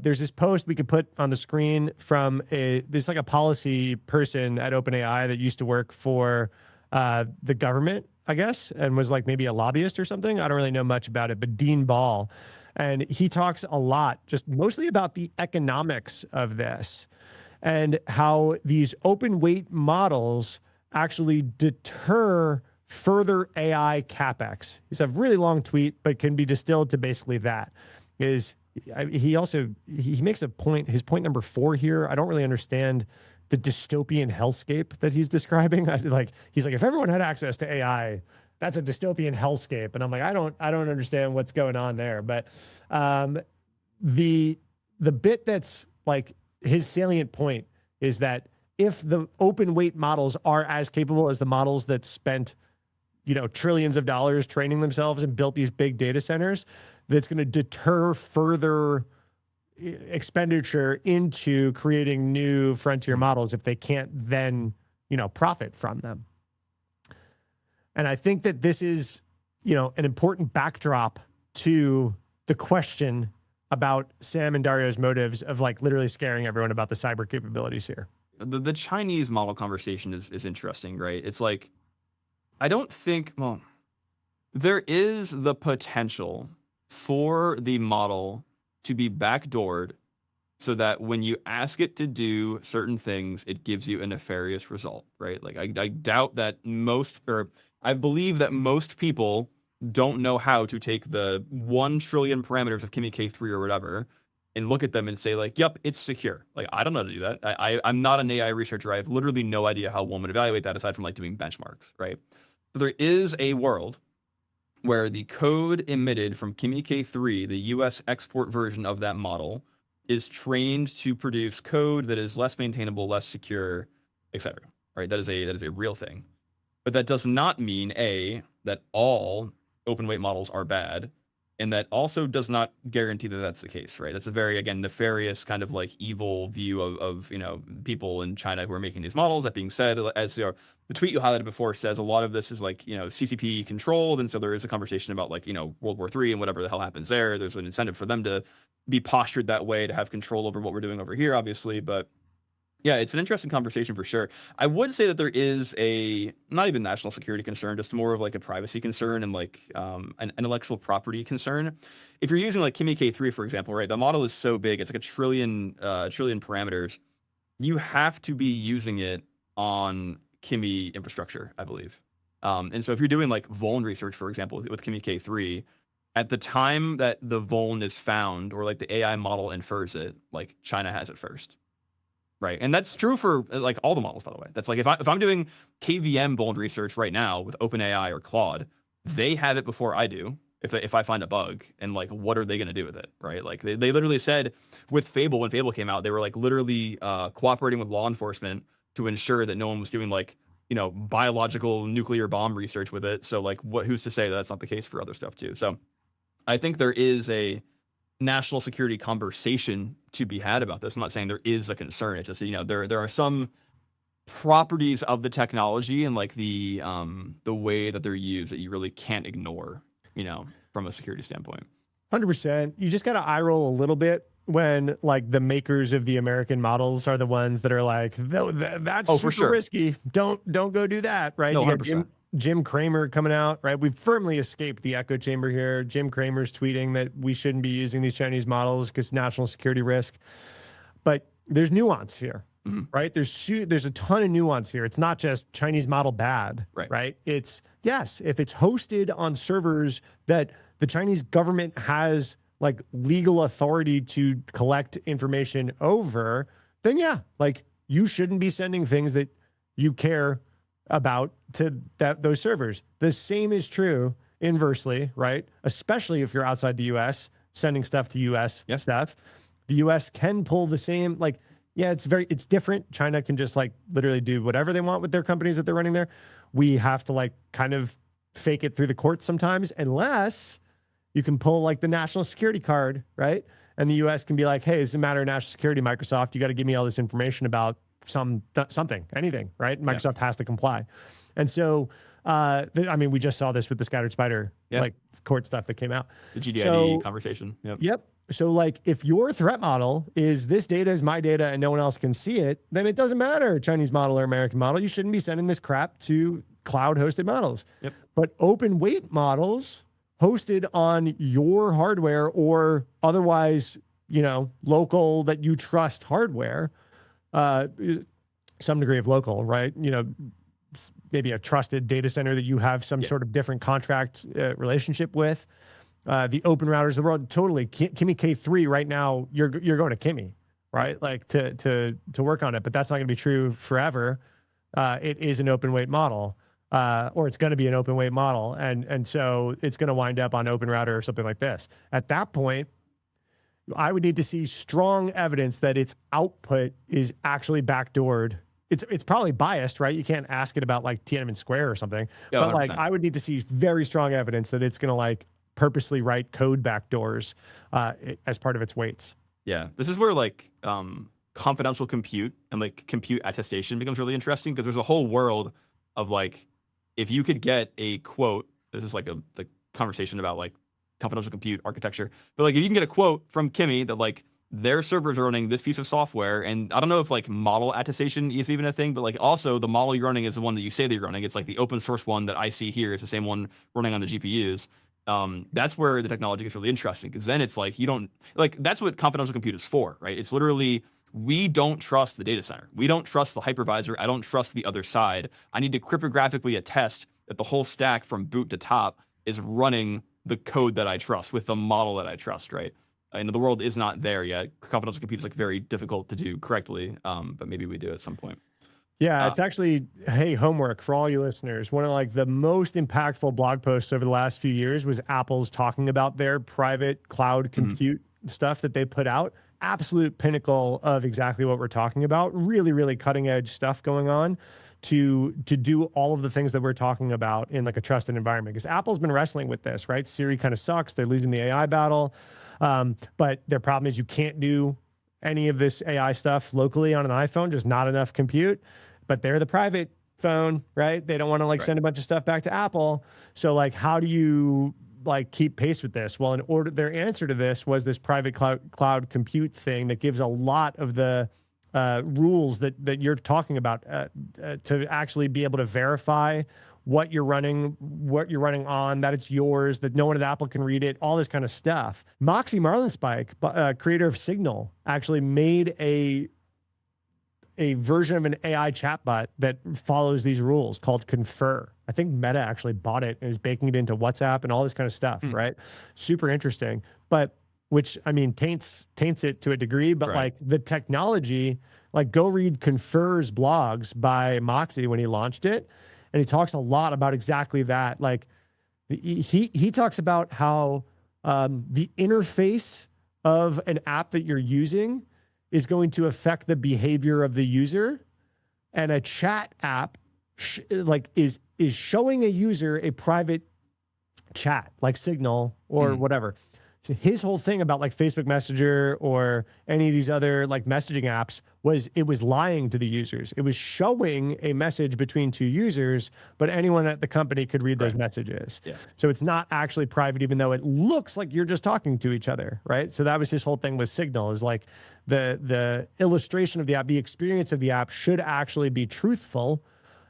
there's this post we could put on the screen from there's like a policy person at OpenAI that used to work for the government, I guess, and was like maybe a lobbyist or something. I don't really know much about it, but Dean Ball. And he talks a lot, just mostly about the economics of this and how these open weight models actually deter further AI capex. It's a really long tweet, but can be distilled to basically that. He makes a point, his point number 4 here. I don't really understand the dystopian hellscape that he's describing. He's like, if everyone had access to AI, that's a dystopian hellscape. And I'm like, I don't understand what's going on there. But the bit that's like his salient point is that if the open weight models are as capable as the models that spent trillions of dollars training themselves and built these big data centers, that's going to deter further expenditure into creating new frontier models if they can't then, profit from them. And I think that this is, an important backdrop to the question about Sam and Dario's motives of like literally scaring everyone about the cyber capabilities here. The Chinese model conversation is interesting, right? It's like, I don't think, well, there is the potential for the model to be backdoored so that when you ask it to do certain things, it gives you a nefarious result, right? Like, I doubt that I believe that most people don't know how to take the 1 trillion parameters of Kimi K3 or whatever and look at them and say like, yep, it's secure. Like, I don't know how to do that. I'm not an AI researcher. I have literally no idea how one would evaluate that aside from like doing benchmarks, right? So there is a world where the code emitted from Kimi K3, the US export version of that model, is trained to produce code that is less maintainable, less secure, etc. Right? That is a real thing. But that does not mean that all open weight models are bad, and that also does not guarantee that that's the case, right? That's a very, again, nefarious kind of like evil view of people in China who are making these models. That being said, as the tweet you highlighted before says, a lot of this is like CCP controlled, and so there is a conversation about like World War III and whatever the hell happens there. There's an incentive for them to be postured that way to have control over what we're doing over here, obviously, but. Yeah, it's an interesting conversation for sure. I would say that there is a not even national security concern, just more of like a privacy concern and like an intellectual property concern. If you're using like Kimi K3, for example, right, the model is so big, it's like a trillion parameters. You have to be using it on Kimi infrastructure, I believe. And so if you're doing like vuln research, for example, with Kimi K3, at the time that the vuln is found or like the AI model infers it, like China has it first. Right, and that's true for like all the models, by the way. That's like if I'm doing KVM vuln research right now with OpenAI or Claude, they have it before I do. If I find a bug, and like, what are they going to do with it, right? Like they literally said with Fable, when Fable came out, they were like literally cooperating with law enforcement to ensure that no one was doing like biological nuclear bomb research with it. So like, who's to say that that's not the case for other stuff too? So I think there is a national security conversation to be had about this. I'm not saying there is a concern. It's just there are some properties of the technology and like the way that they're used that you really can't ignore, from a security standpoint. 100%. You just got to eye roll a little bit when like the makers of the American models are the ones that are like, that's super risky. Don't go do that, right? No, you 100%. got Jim Cramer coming out, right? We've firmly escaped the echo chamber here. Jim Cramer's tweeting that we shouldn't be using these Chinese models because national security risk. But there's nuance here, right? There's a ton of nuance here. It's not just Chinese model bad, right? It's, yes, if it's hosted on servers that the Chinese government has like legal authority to collect information over, then yeah, like you shouldn't be sending things that you care about to those servers. The same is true inversely, right? Especially if you're outside the US, sending stuff to US stuff. The US can pull the same, like, yeah, it's different. China can just like literally do whatever they want with their companies that they're running there. We have to like kind of fake it through the courts sometimes, unless you can pull like the national security card, right? And the US can be like, hey, it's a matter of national security, Microsoft. You got to give me all this information about something, anything, right? Microsoft has to comply. And so, I mean, we just saw this with the scattered spider, like court stuff that came out. The GDID conversation. Yep. So like if your threat model is this data is my data and no one else can see it, then it doesn't matter, Chinese model or American model. You shouldn't be sending this crap to cloud hosted models. But open weight models hosted on your hardware or otherwise, local that you trust hardware, some degree of local, right? Maybe a trusted data center that you have some sort of different contract relationship with. The open routers of the world, totally. Kimi K3 right now, you're going to Kimi, right? Like to work on it, but that's not going to be true forever. It is an open weight model, or it's going to be an open weight model, and so it's going to wind up on open router or something like this. At that point, I would need to see strong evidence that its output is actually backdoored it's probably biased, right? You can't ask it about like Tiananmen Square or something. Yeah, But like 100%. I would need to see very strong evidence that it's going to like purposely write code backdoors as part of its weights. Yeah, this is where like confidential compute and like compute attestation becomes really interesting, because there's a whole world of like, if you could get a quote, this is like a the conversation about like confidential compute architecture, but like if you can get a quote from Kimmy that like their servers are running this piece of software, and I don't know if like model attestation is even a thing, but like also the model you're running is the one that you say that you're running. It's like the open source one that I see here is the same one running on the GPUs. That's where the technology gets really interesting, because then it's like you don't like, that's what confidential compute is for, right? It's literally, we don't trust the data center. We don't trust the hypervisor. I don't trust the other side. I need to cryptographically attest that the whole stack from boot to top is running the code that I trust with the model that I trust, right? And the world is not there yet. Confidential compute is like very difficult to do correctly, but maybe we do at some point. Yeah, it's actually, hey, homework for all you listeners. One of like the most impactful blog posts over the last few years was Apple's talking about their private cloud compute stuff that they put out. Absolute pinnacle of exactly what we're talking about. Really, really cutting edge stuff going on to do all of the things that we're talking about in like a trusted environment. Because Apple's been wrestling with this, right? Siri kind of sucks. They're losing the AI battle. But their problem is you can't do any of this AI stuff locally on an iPhone, just not enough compute. But they're the private phone, right? They don't want to like send a bunch of stuff back to Apple. So like, how do you like keep pace with this? Well, in order, their answer to this was this private cloud compute thing that gives a lot of the rules that you're talking about to actually be able to verify what you're running on, that it's yours, that no one at Apple can read it, all this kind of stuff. Moxie Marlinspike, creator of Signal, actually made a version of an AI chatbot that follows these rules called Confer. I think Meta actually bought it and is baking it into WhatsApp and all this kind of stuff, right? Super interesting. But which, I mean, taints it to a degree, but like the technology, like go read Confer's blogs by Moxie when he launched it. And he talks a lot about exactly that. Like he talks about how the interface of an app that you're using is going to affect the behavior of the user, and a chat app is showing a user a private chat like Signal or whatever. So his whole thing about like Facebook Messenger or any of these other like messaging apps was it was lying to the users. It was showing a message between two users, but anyone at the company could read those messages. Yeah. So it's not actually private, even though it looks like you're just talking to each other, right? So that was his whole thing with Signal, is like the illustration of the app, the experience of the app should actually be truthful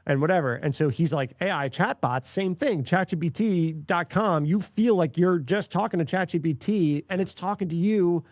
and whatever. And so he's like, AI chatbots, same thing, ChatGPT.com. You feel like you're just talking to ChatGPT and it's talking to you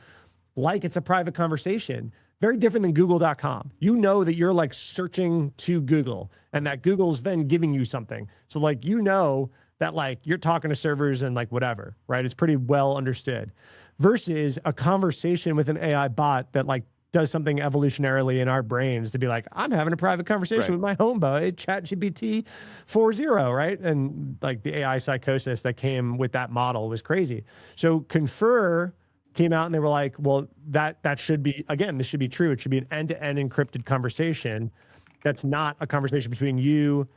like it's a private conversation. Very different than Google.com. You know that you're like searching to Google and that Google's then giving you something. So like, you know that like you're talking to servers and like whatever, right? It's pretty well understood. Versus a conversation with an AI bot that like does something evolutionarily in our brains to be like, I'm having a private conversation with my homeboy, ChatGPT 4.0, right? And like the AI psychosis that came with that model was crazy. So Confer came out and they were like, well, that should be, again, this should be true. It should be an end-to-end encrypted conversation. That's not a conversation between you,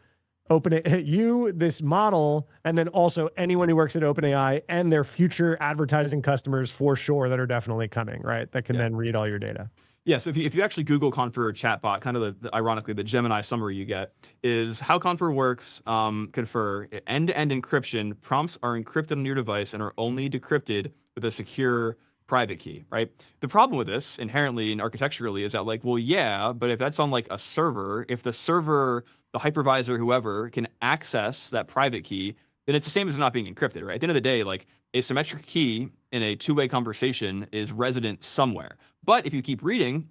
this model, and then also anyone who works at OpenAI and their future advertising customers for sure that are definitely coming, right? That can then read all your data. Yeah, so if you actually Google Confer chatbot, kind of ironically, the Gemini summary you get is how Confer works. Confer, end-to-end encryption, prompts are encrypted on your device and are only decrypted with a secure private key, right? The problem with this inherently and architecturally is that like, well, yeah, but if that's on like a server, if the server, the hypervisor, whoever can access that private key, then it's the same as not being encrypted, right? At the end of the day, like a symmetric key in a two-way conversation is resident somewhere. But if you keep reading,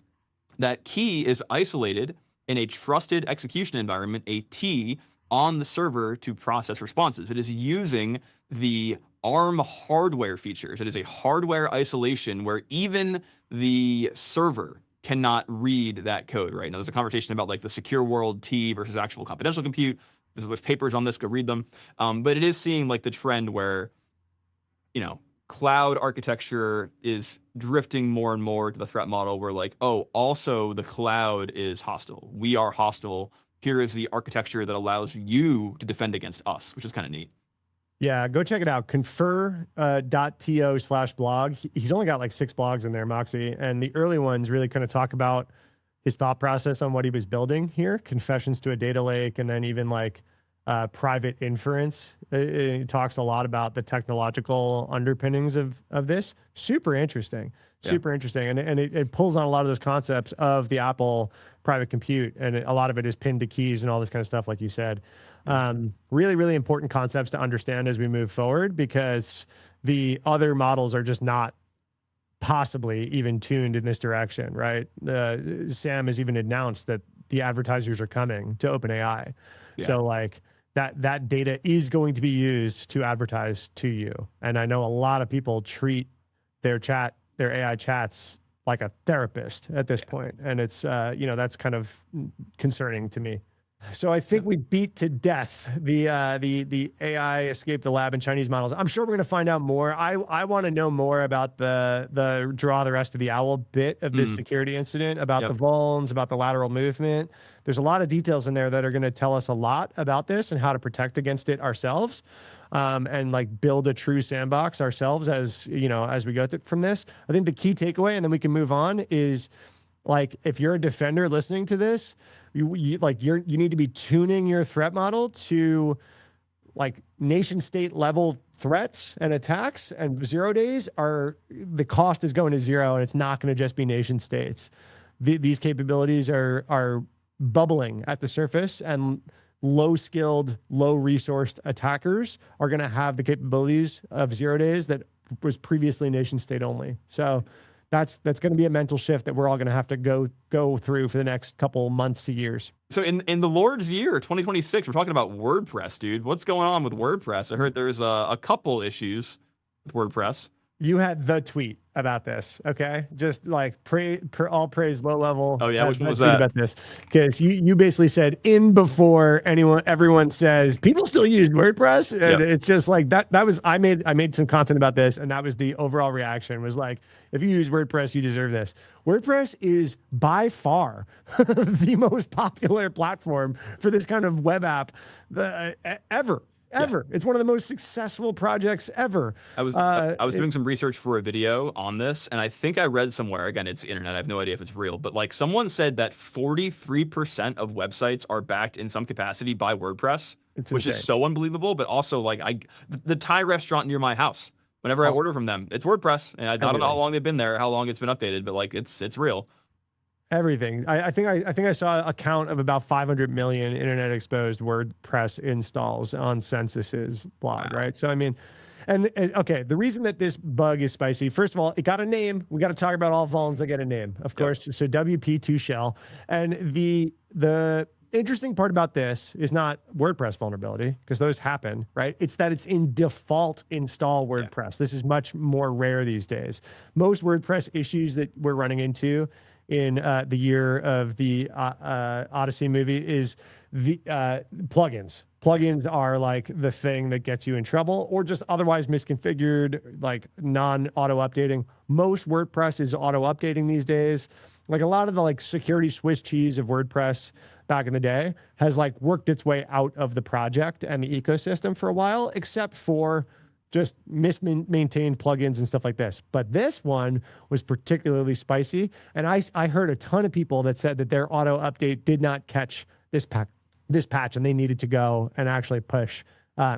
that key is isolated in a trusted execution environment, a T, on the server to process responses. It is using the ARM hardware features. It is a hardware isolation where even the server cannot read that code, right? Now, there's a conversation about like the secure world T versus actual confidential compute. There's papers on this, go read them. But it is seeing like the trend where, you know, cloud architecture is drifting more and more to the threat model where like, oh, also the cloud is hostile. We are hostile. Here is the architecture that allows you to defend against us, which is kind of neat. Yeah, go check it out. Confer.to/blog. He's only got like 6 blogs in there, Moxie. And the early ones really kind of talk about his thought process on what he was building here, confessions to a data lake, and then even like private inference. It talks a lot about the technological underpinnings of this. Super interesting. Super interesting. And it pulls on a lot of those concepts of the Apple private compute. And a lot of it is pinned to keys and all this kind of stuff, like you said. Really, really important concepts to understand as we move forward, because the other models are just not possibly even tuned in this direction, right? Sam has even announced that the advertisers are coming to OpenAI. Yeah. So like that data is going to be used to advertise to you. And I know a lot of people treat their AI chats like a therapist at this point. And it's, that's kind of concerning to me. So I think we beat to death the AI escaped the lab and Chinese models. I'm sure we're going to find out more. I want to know more about the draw the rest of the owl bit of this security incident, about the vulns, about the lateral movement. There's a lot of details in there that are going to tell us a lot about this and how to protect against it ourselves, and like build a true sandbox ourselves as we go from this. I think the key takeaway, and then we can move on, is like if you're a defender listening to this, you need to be tuning your threat model to like nation state level threats and attacks, and 0 days the cost is going to zero, and it's not going to just be nation states. These capabilities are bubbling at the surface, and low skilled, low resourced attackers are going to have the capabilities of 0 days that was previously nation state only. So that's going to be a mental shift that we're all going to have to go through for the next couple months to years. So in the Lord's year, 2026, we're talking about WordPress, dude. What's going on with WordPress? I heard there's a couple issues with WordPress. You had the tweet about this, okay? Just like all praise, low level. Oh yeah, which one was that? About this, because you basically said before everyone says people still use WordPress, and it's just like that. That was I made some content about this, and that was the overall reaction. Was like, if you use WordPress, you deserve this. WordPress is by far the most popular platform for this kind of web app ever. It's one of the most successful projects ever. I was doing some research for a video on this, and I think I read somewhere, again, it's the internet, I have no idea if it's real, but like someone said that 43% of websites are backed in some capacity by WordPress, which is so unbelievable. But also like the Thai restaurant near my house, whenever I order from them, it's WordPress, and I don't know how long they've been there, how long it's been updated, but like it's real. Everything. I think I saw a count of about 500 million internet exposed WordPress installs on Census's blog, right? So I mean, and okay, the reason that this bug is spicy, first of all, it got a name. We got to talk about all vulns that get a name, of course. So WP2 shell, and the interesting part about this is not WordPress vulnerability, because those happen, right? It's that it's in default install WordPress. This is much more rare these days. Most WordPress issues that we're running into in the year of the Odyssey movie is the plugins. Plugins are like the thing that gets you in trouble, or just otherwise misconfigured, like non-auto updating. Most WordPress is auto updating these days. Like a lot of the like security Swiss cheese of WordPress back in the day has like worked its way out of the project and the ecosystem for a while, except for just maintained plugins and stuff like this. But this one was particularly spicy. And I heard a ton of people that said that their auto update did not catch this patch, and they needed to go and actually push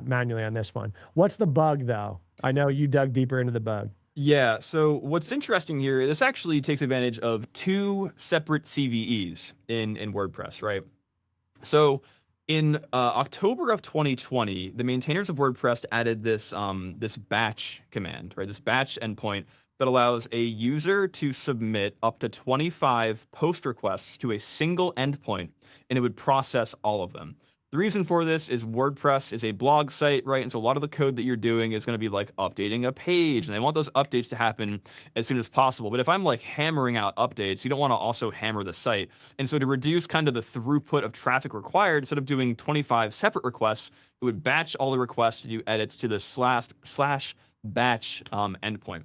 manually on this one. What's the bug though? I know you dug deeper into the bug. Yeah, so what's interesting here, this actually takes advantage of 2 separate CVEs in WordPress, right? So in October of 2020, the maintainers of WordPress added this batch command, right? This batch endpoint that allows a user to submit up to 25 post requests to a single endpoint, and it would process all of them. The reason for this is WordPress is a blog site, right? And so a lot of the code that you're doing is going to be like updating a page, and they want those updates to happen as soon as possible. But if I'm like hammering out updates, you don't want to also hammer the site. And so to reduce kind of the throughput of traffic required, instead of doing 25 separate requests, it would batch all the requests to do edits to the slash batch endpoint.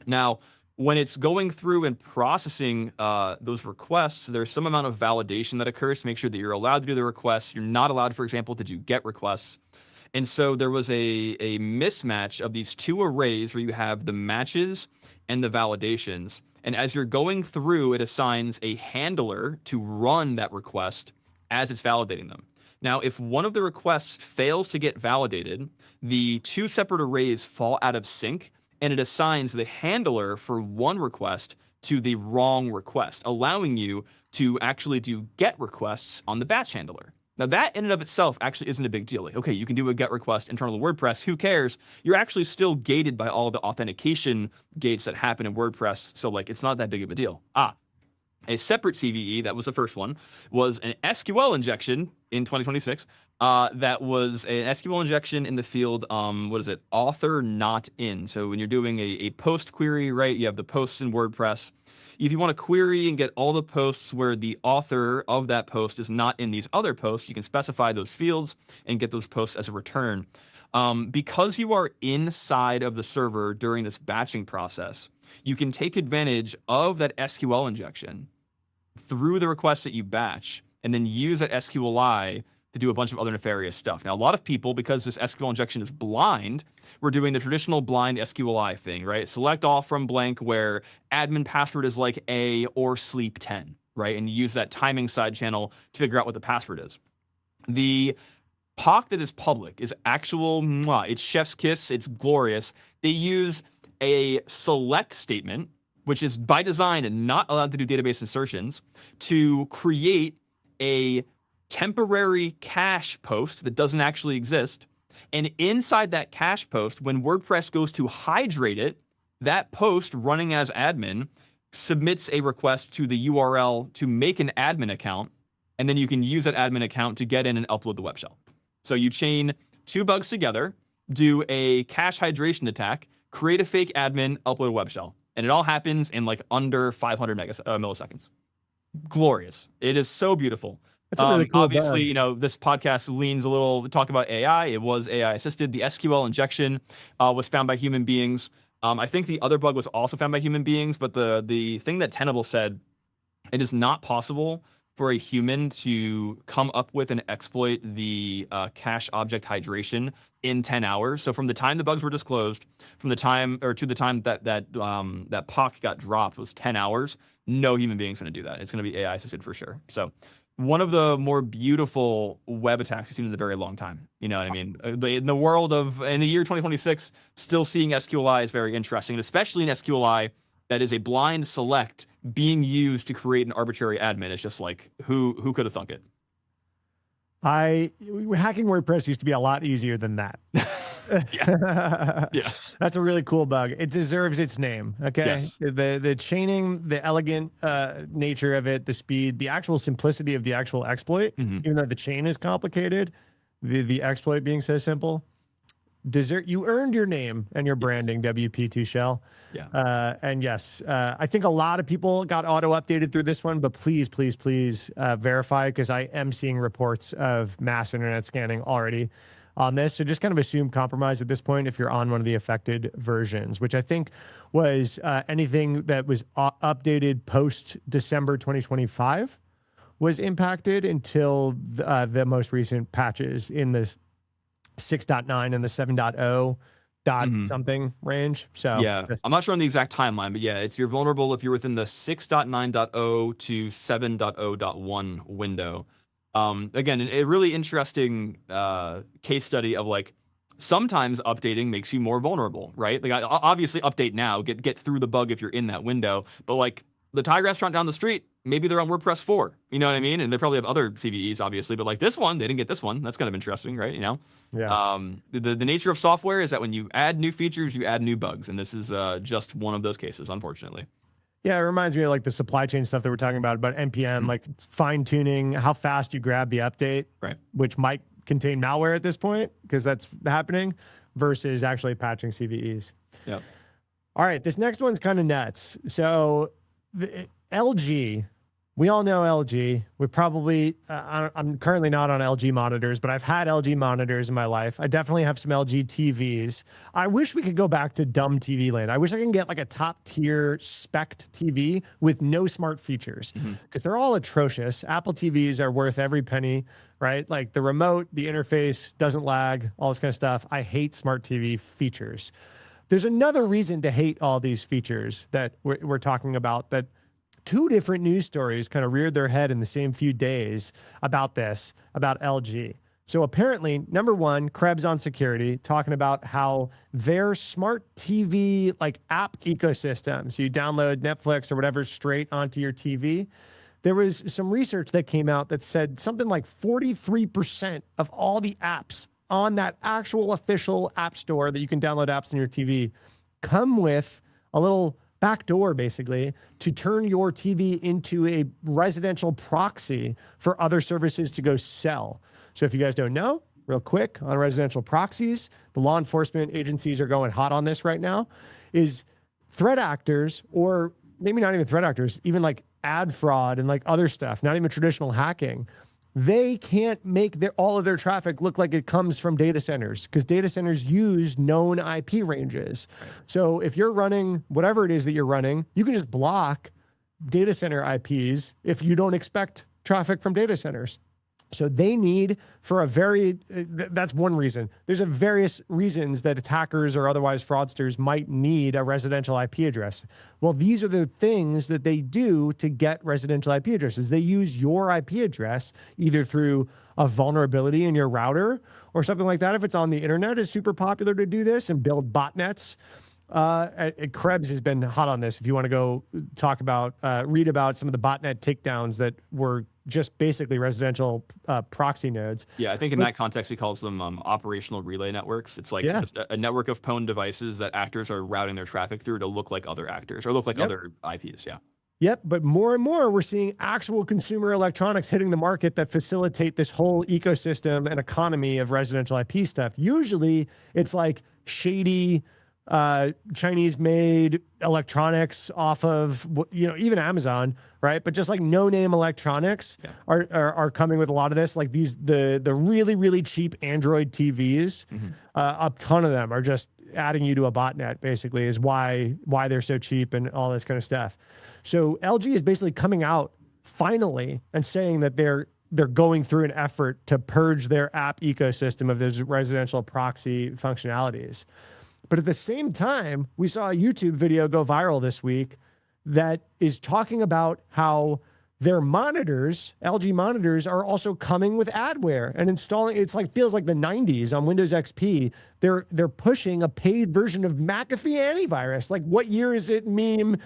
Now, when it's going through and processing those requests, there's some amount of validation that occurs to make sure that you're allowed to do the requests. You're not allowed, for example, to do get requests. And so there was a mismatch of these two arrays where you have the matches and the validations. And as you're going through, it assigns a handler to run that request as it's validating them. Now, if one of the requests fails to get validated, the two separate arrays fall out of sync, and it assigns the handler for one request to the wrong request, allowing you to actually do get requests on the batch handler. Now, that in and of itself actually isn't a big deal. Like, okay, you can do a get request internal to WordPress. Who cares? You're actually still gated by all the authentication gates that happen in WordPress. So, like, it's not that big of a deal. A separate CVE, that was the first one, was an SQL injection in 2026. That was an SQL injection in the field, author not in. So when you're doing a post query, right, you have the posts in WordPress. If you want to query and get all the posts where the author of that post is not in these other posts, you can specify those fields and get those posts as a return. Because you are inside of the server during this batching process, you can take advantage of that SQL injection through the requests that you batch and then use that SQLi to do a bunch of other nefarious stuff. Now, a lot of people, because this SQL injection is blind, we're doing the traditional blind SQLi thing, right? Select all from blank where admin password is like A or sleep 10, right? And use that timing side channel to figure out what the password is. The POC that is public is actual, it's chef's kiss, it's glorious. They use a select statement, which is by design and not allowed to do database insertions, to create a temporary cache post that doesn't actually exist. And inside that cache post, when WordPress goes to hydrate it, that post running as admin submits a request to the URL to make an admin account, and then you can use that admin account to get in and upload the web shell. So you chain two bugs together, do a cache hydration attack, create a fake admin, upload a web shell. And it all happens in like under 500 milliseconds. Glorious. It is so beautiful. That's a really cool obviously, bug. you know, this podcast leans a little, talk about AI. It was AI assisted. The SQL injection was found by human beings. I think the other bug was also found by human beings, but the thing that Tenable said, it is not possible for a human to come up with and exploit the cache object hydration in 10 hours. So from the time the bugs were disclosed, from the time or to the time that POC got dropped was 10 hours. No human being's going to do that. It's going to be AI assisted for sure. So one of the more beautiful web attacks we've seen in a very long time. You know what I mean? In the world of, in the year 2026, still seeing SQLi is very interesting, and especially in SQLi that is a blind select being used to create an arbitrary admin. It's just like, who could have thunk it? Hacking WordPress used to be a lot easier than that. Yeah. That's a really cool bug. It deserves its name. Okay. Yes. The chaining, the elegant nature of it, the speed, the actual simplicity of the actual exploit, even though the chain is complicated, the exploit being so simple. You earned your name and your branding, WP2 Shell. Yeah. And yes, I think a lot of people got auto updated through this one, but please verify, because I am seeing reports of mass internet scanning already on this. So just kind of assume compromise at this point if you're on one of the affected versions, which I think was anything that was updated post December 2025 was impacted until the most recent patches in this 6.9 and the 7.0 something range. So yeah, I'm not sure on the exact timeline, but yeah, you're vulnerable if you're within the 6.9.0 to 7.0.1 window. Again, a really interesting case study of like sometimes updating makes you more vulnerable, right? Like obviously update now, get through the bug if you're in that window, but like the Thai restaurant down the street, maybe they're on WordPress 4, you know what I mean? And they probably have other CVEs, obviously, but like this one, they didn't get this one. That's kind of interesting, right? You know? Yeah. The nature of software is that when you add new features, you add new bugs. And this is just one of those cases, unfortunately. Yeah, it reminds me of like the supply chain stuff that we're talking about NPM, like fine tuning, how fast you grab the update, right? Which might contain malware at this point, because that's happening, versus actually patching CVEs. Yeah. All right, this next one's kind of nuts. So the LG We all know LG. We probably, I'm currently not on LG monitors, but I've had LG monitors in my life. I definitely have some LG TVs. I wish we could go back to dumb TV land. I wish I can get like a top tier spec'd TV with no smart features because they're all atrocious. Apple TVs are worth every penny, right? Like the remote, the interface doesn't lag, all this kind of stuff. I hate smart TV features. There's another reason to hate all these features that we're talking about, that two different news stories kind of reared their head in the same few days about this, about LG. So apparently, number one, Krebs on security, talking about how their smart TV like app ecosystem, so you download Netflix or whatever straight onto your TV. There was some research that came out that said something like 43% of all the apps on that actual official app store that you can download apps on your TV come with a little backdoor, basically, to turn your TV into a residential proxy for other services to go sell. So if you guys don't know, real quick on residential proxies, the law enforcement agencies are going hot on this right now, is threat actors, or maybe not even threat actors, even like ad fraud and like other stuff, not even traditional hacking. They can't make all of their traffic look like it comes from data centers because data centers use known IP ranges. So if you're running whatever it is that you're running, you can just block data center IPs if you don't expect traffic from data centers. So they need, for a very, that's one reason. There's various reasons that attackers or otherwise fraudsters might need a residential IP address. Well, these are the things that they do to get residential IP addresses. They use your IP address either through a vulnerability in your router or something like that. If it's on the internet, it's super popular to do this and build botnets. Krebs has been hot on this. If you want to go talk about, read about some of the botnet takedowns that were just basically residential proxy nodes. Yeah, I think in that context, he calls them operational relay networks. It's like just a network of pwned devices that actors are routing their traffic through to look like other actors or look like other IPs. Yeah. Yep, but more and more we're seeing actual consumer electronics hitting the market that facilitate this whole ecosystem and economy of residential IP stuff. Usually it's like shady Chinese-made electronics off of, even Amazon, right? But just like no-name electronics are coming with a lot of this. Like the really, really cheap Android TVs, a ton of them are just adding you to a botnet, basically, is why they're so cheap and all this kind of stuff. So LG is basically coming out finally and saying that they're going through an effort to purge their app ecosystem of those residential proxy functionalities. But at the same time, we saw a YouTube video go viral this week that is talking about how their monitors, LG monitors, are also coming with adware and installing. It's like feels like the 90s on Windows XP. They're pushing a paid version of McAfee antivirus. Like, what year is it? Meme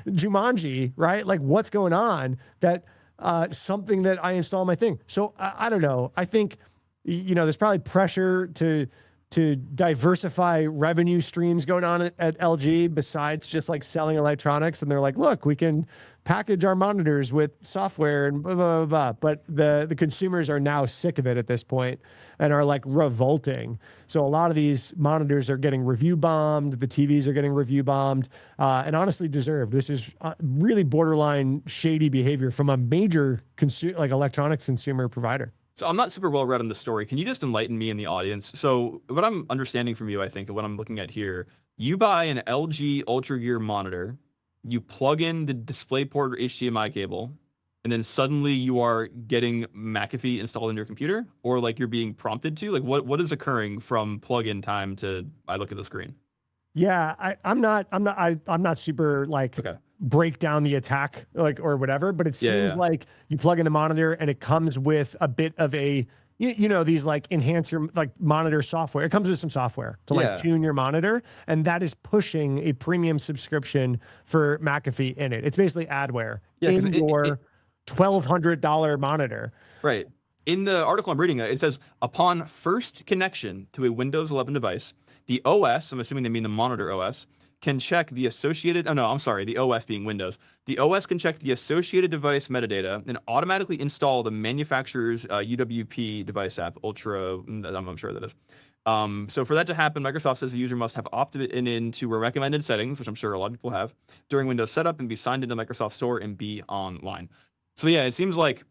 Jumanji, right? Like, what's going on? That something that I install my thing. So I don't know. I think there's probably pressure to diversify revenue streams going on at LG besides just like selling electronics. And they're like, look, we can package our monitors with software and blah, blah, blah, blah. But the consumers are now sick of it at this point and are like revolting. So a lot of these monitors are getting review bombed. The TVs are getting review bombed and honestly deserved. This is really borderline shady behavior from a major electronics consumer provider. So I'm not super well read on the story. Can you just enlighten me and the audience? So what I'm understanding from you, I think, and what I'm looking at here, you buy an LG Ultra Gear monitor, you plug in the DisplayPort or HDMI cable, and then suddenly you are getting McAfee installed in your computer, or like you're being prompted to? Like what is occurring from plug-in time to I look at the screen? Yeah, I'm not super like break down the attack or whatever, but it seems like you plug in the monitor and it comes with a bit of a these like enhancer like monitor software. It comes with some software to like tune your monitor, and that is pushing a premium subscription for McAfee in it. It's basically adware in your $1,200 monitor. Right. In the article I'm reading, it says upon first connection to a Windows 11 device, the OS, I'm assuming they mean the monitor OS, can check the associated, the OS being Windows. The OS can check the associated device metadata and automatically install the manufacturer's UWP device app, Ultra, I'm sure that is. So for that to happen, Microsoft says the user must have opted into recommended settings, which I'm sure a lot of people have, during Windows setup and be signed into Microsoft Store and be online. So yeah, it seems like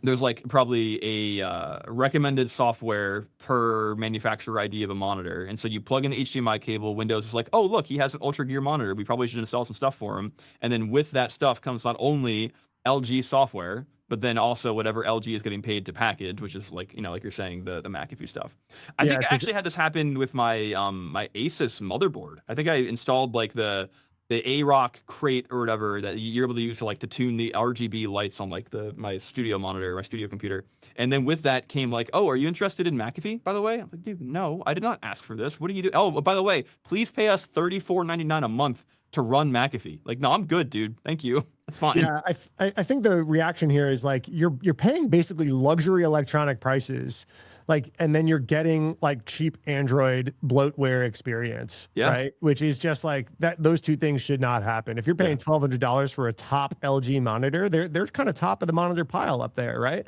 there's like probably a recommended software per manufacturer ID of a monitor. And so you plug in the HDMI cable, Windows is like, oh, look, he has an Ultra Gear monitor. We probably should install some stuff for him. And then with that stuff comes not only LG software, but then also whatever LG is getting paid to package, which is like, like you're saying, the McAfee stuff. I Yeah, think I 'cause actually had this happen with my my Asus motherboard. I think I installed like the AROC crate or whatever that you're able to use to tune the RGB lights on like my studio monitor, my studio computer. And then with that came like, oh, are you interested in McAfee, by the way? I'm like, dude, no, I did not ask for this. What do you do? Oh, by the way, please pay us $34.99 a month to run McAfee. Like, no, I'm good, dude. Thank you. That's fine. yeah, I think the reaction here is like you're paying basically luxury electronic prices, like, and then you're getting like cheap Android bloatware experience, Yeah. right? Which is just like that. Those two things should not happen. If you're paying $1,200 for a top LG monitor, they're kind of top of the monitor pile up there, right?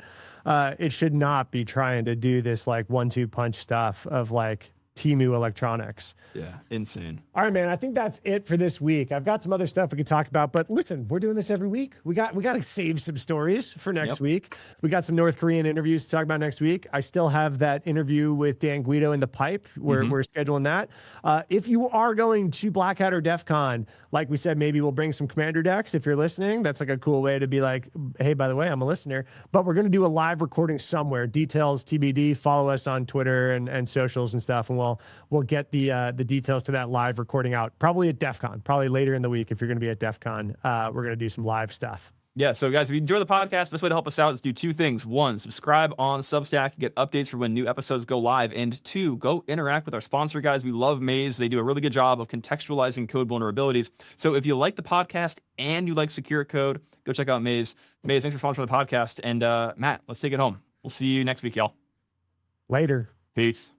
It should not be trying to do this like 1-2 punch stuff of like Temu Electronics. Yeah, insane. All right, man. I think that's it for this week. I've got some other stuff we could talk about, but listen, we're doing this every week. We got to save some stories for next week. We got some North Korean interviews to talk about next week. I still have that interview with Dan Guido in the pipe. We're scheduling that. If you are going to Black Hat or DEF CON, like we said, maybe we'll bring some commander decks. If you're listening, that's like a cool way to be like, hey, by the way, I'm a listener. But we're going to do a live recording somewhere. Details TBD. Follow us on Twitter and socials and stuff, and we'll get the details to that live recording out probably at DEF CON, probably later in the week. If you're going to be at DEF CON, we're going to do some live stuff. Yeah, so guys, if you enjoy the podcast, best way to help us out is do two things. One, subscribe on Substack, get updates for when new episodes go live. And two, go interact with our sponsor, guys. We love Maze. They do a really good job of contextualizing code vulnerabilities. So if you like the podcast and you like secure code, go check out Maze. Maze, thanks for sponsoring the podcast. And Matt, let's take it home. We'll see you next week, y'all. Later. Peace.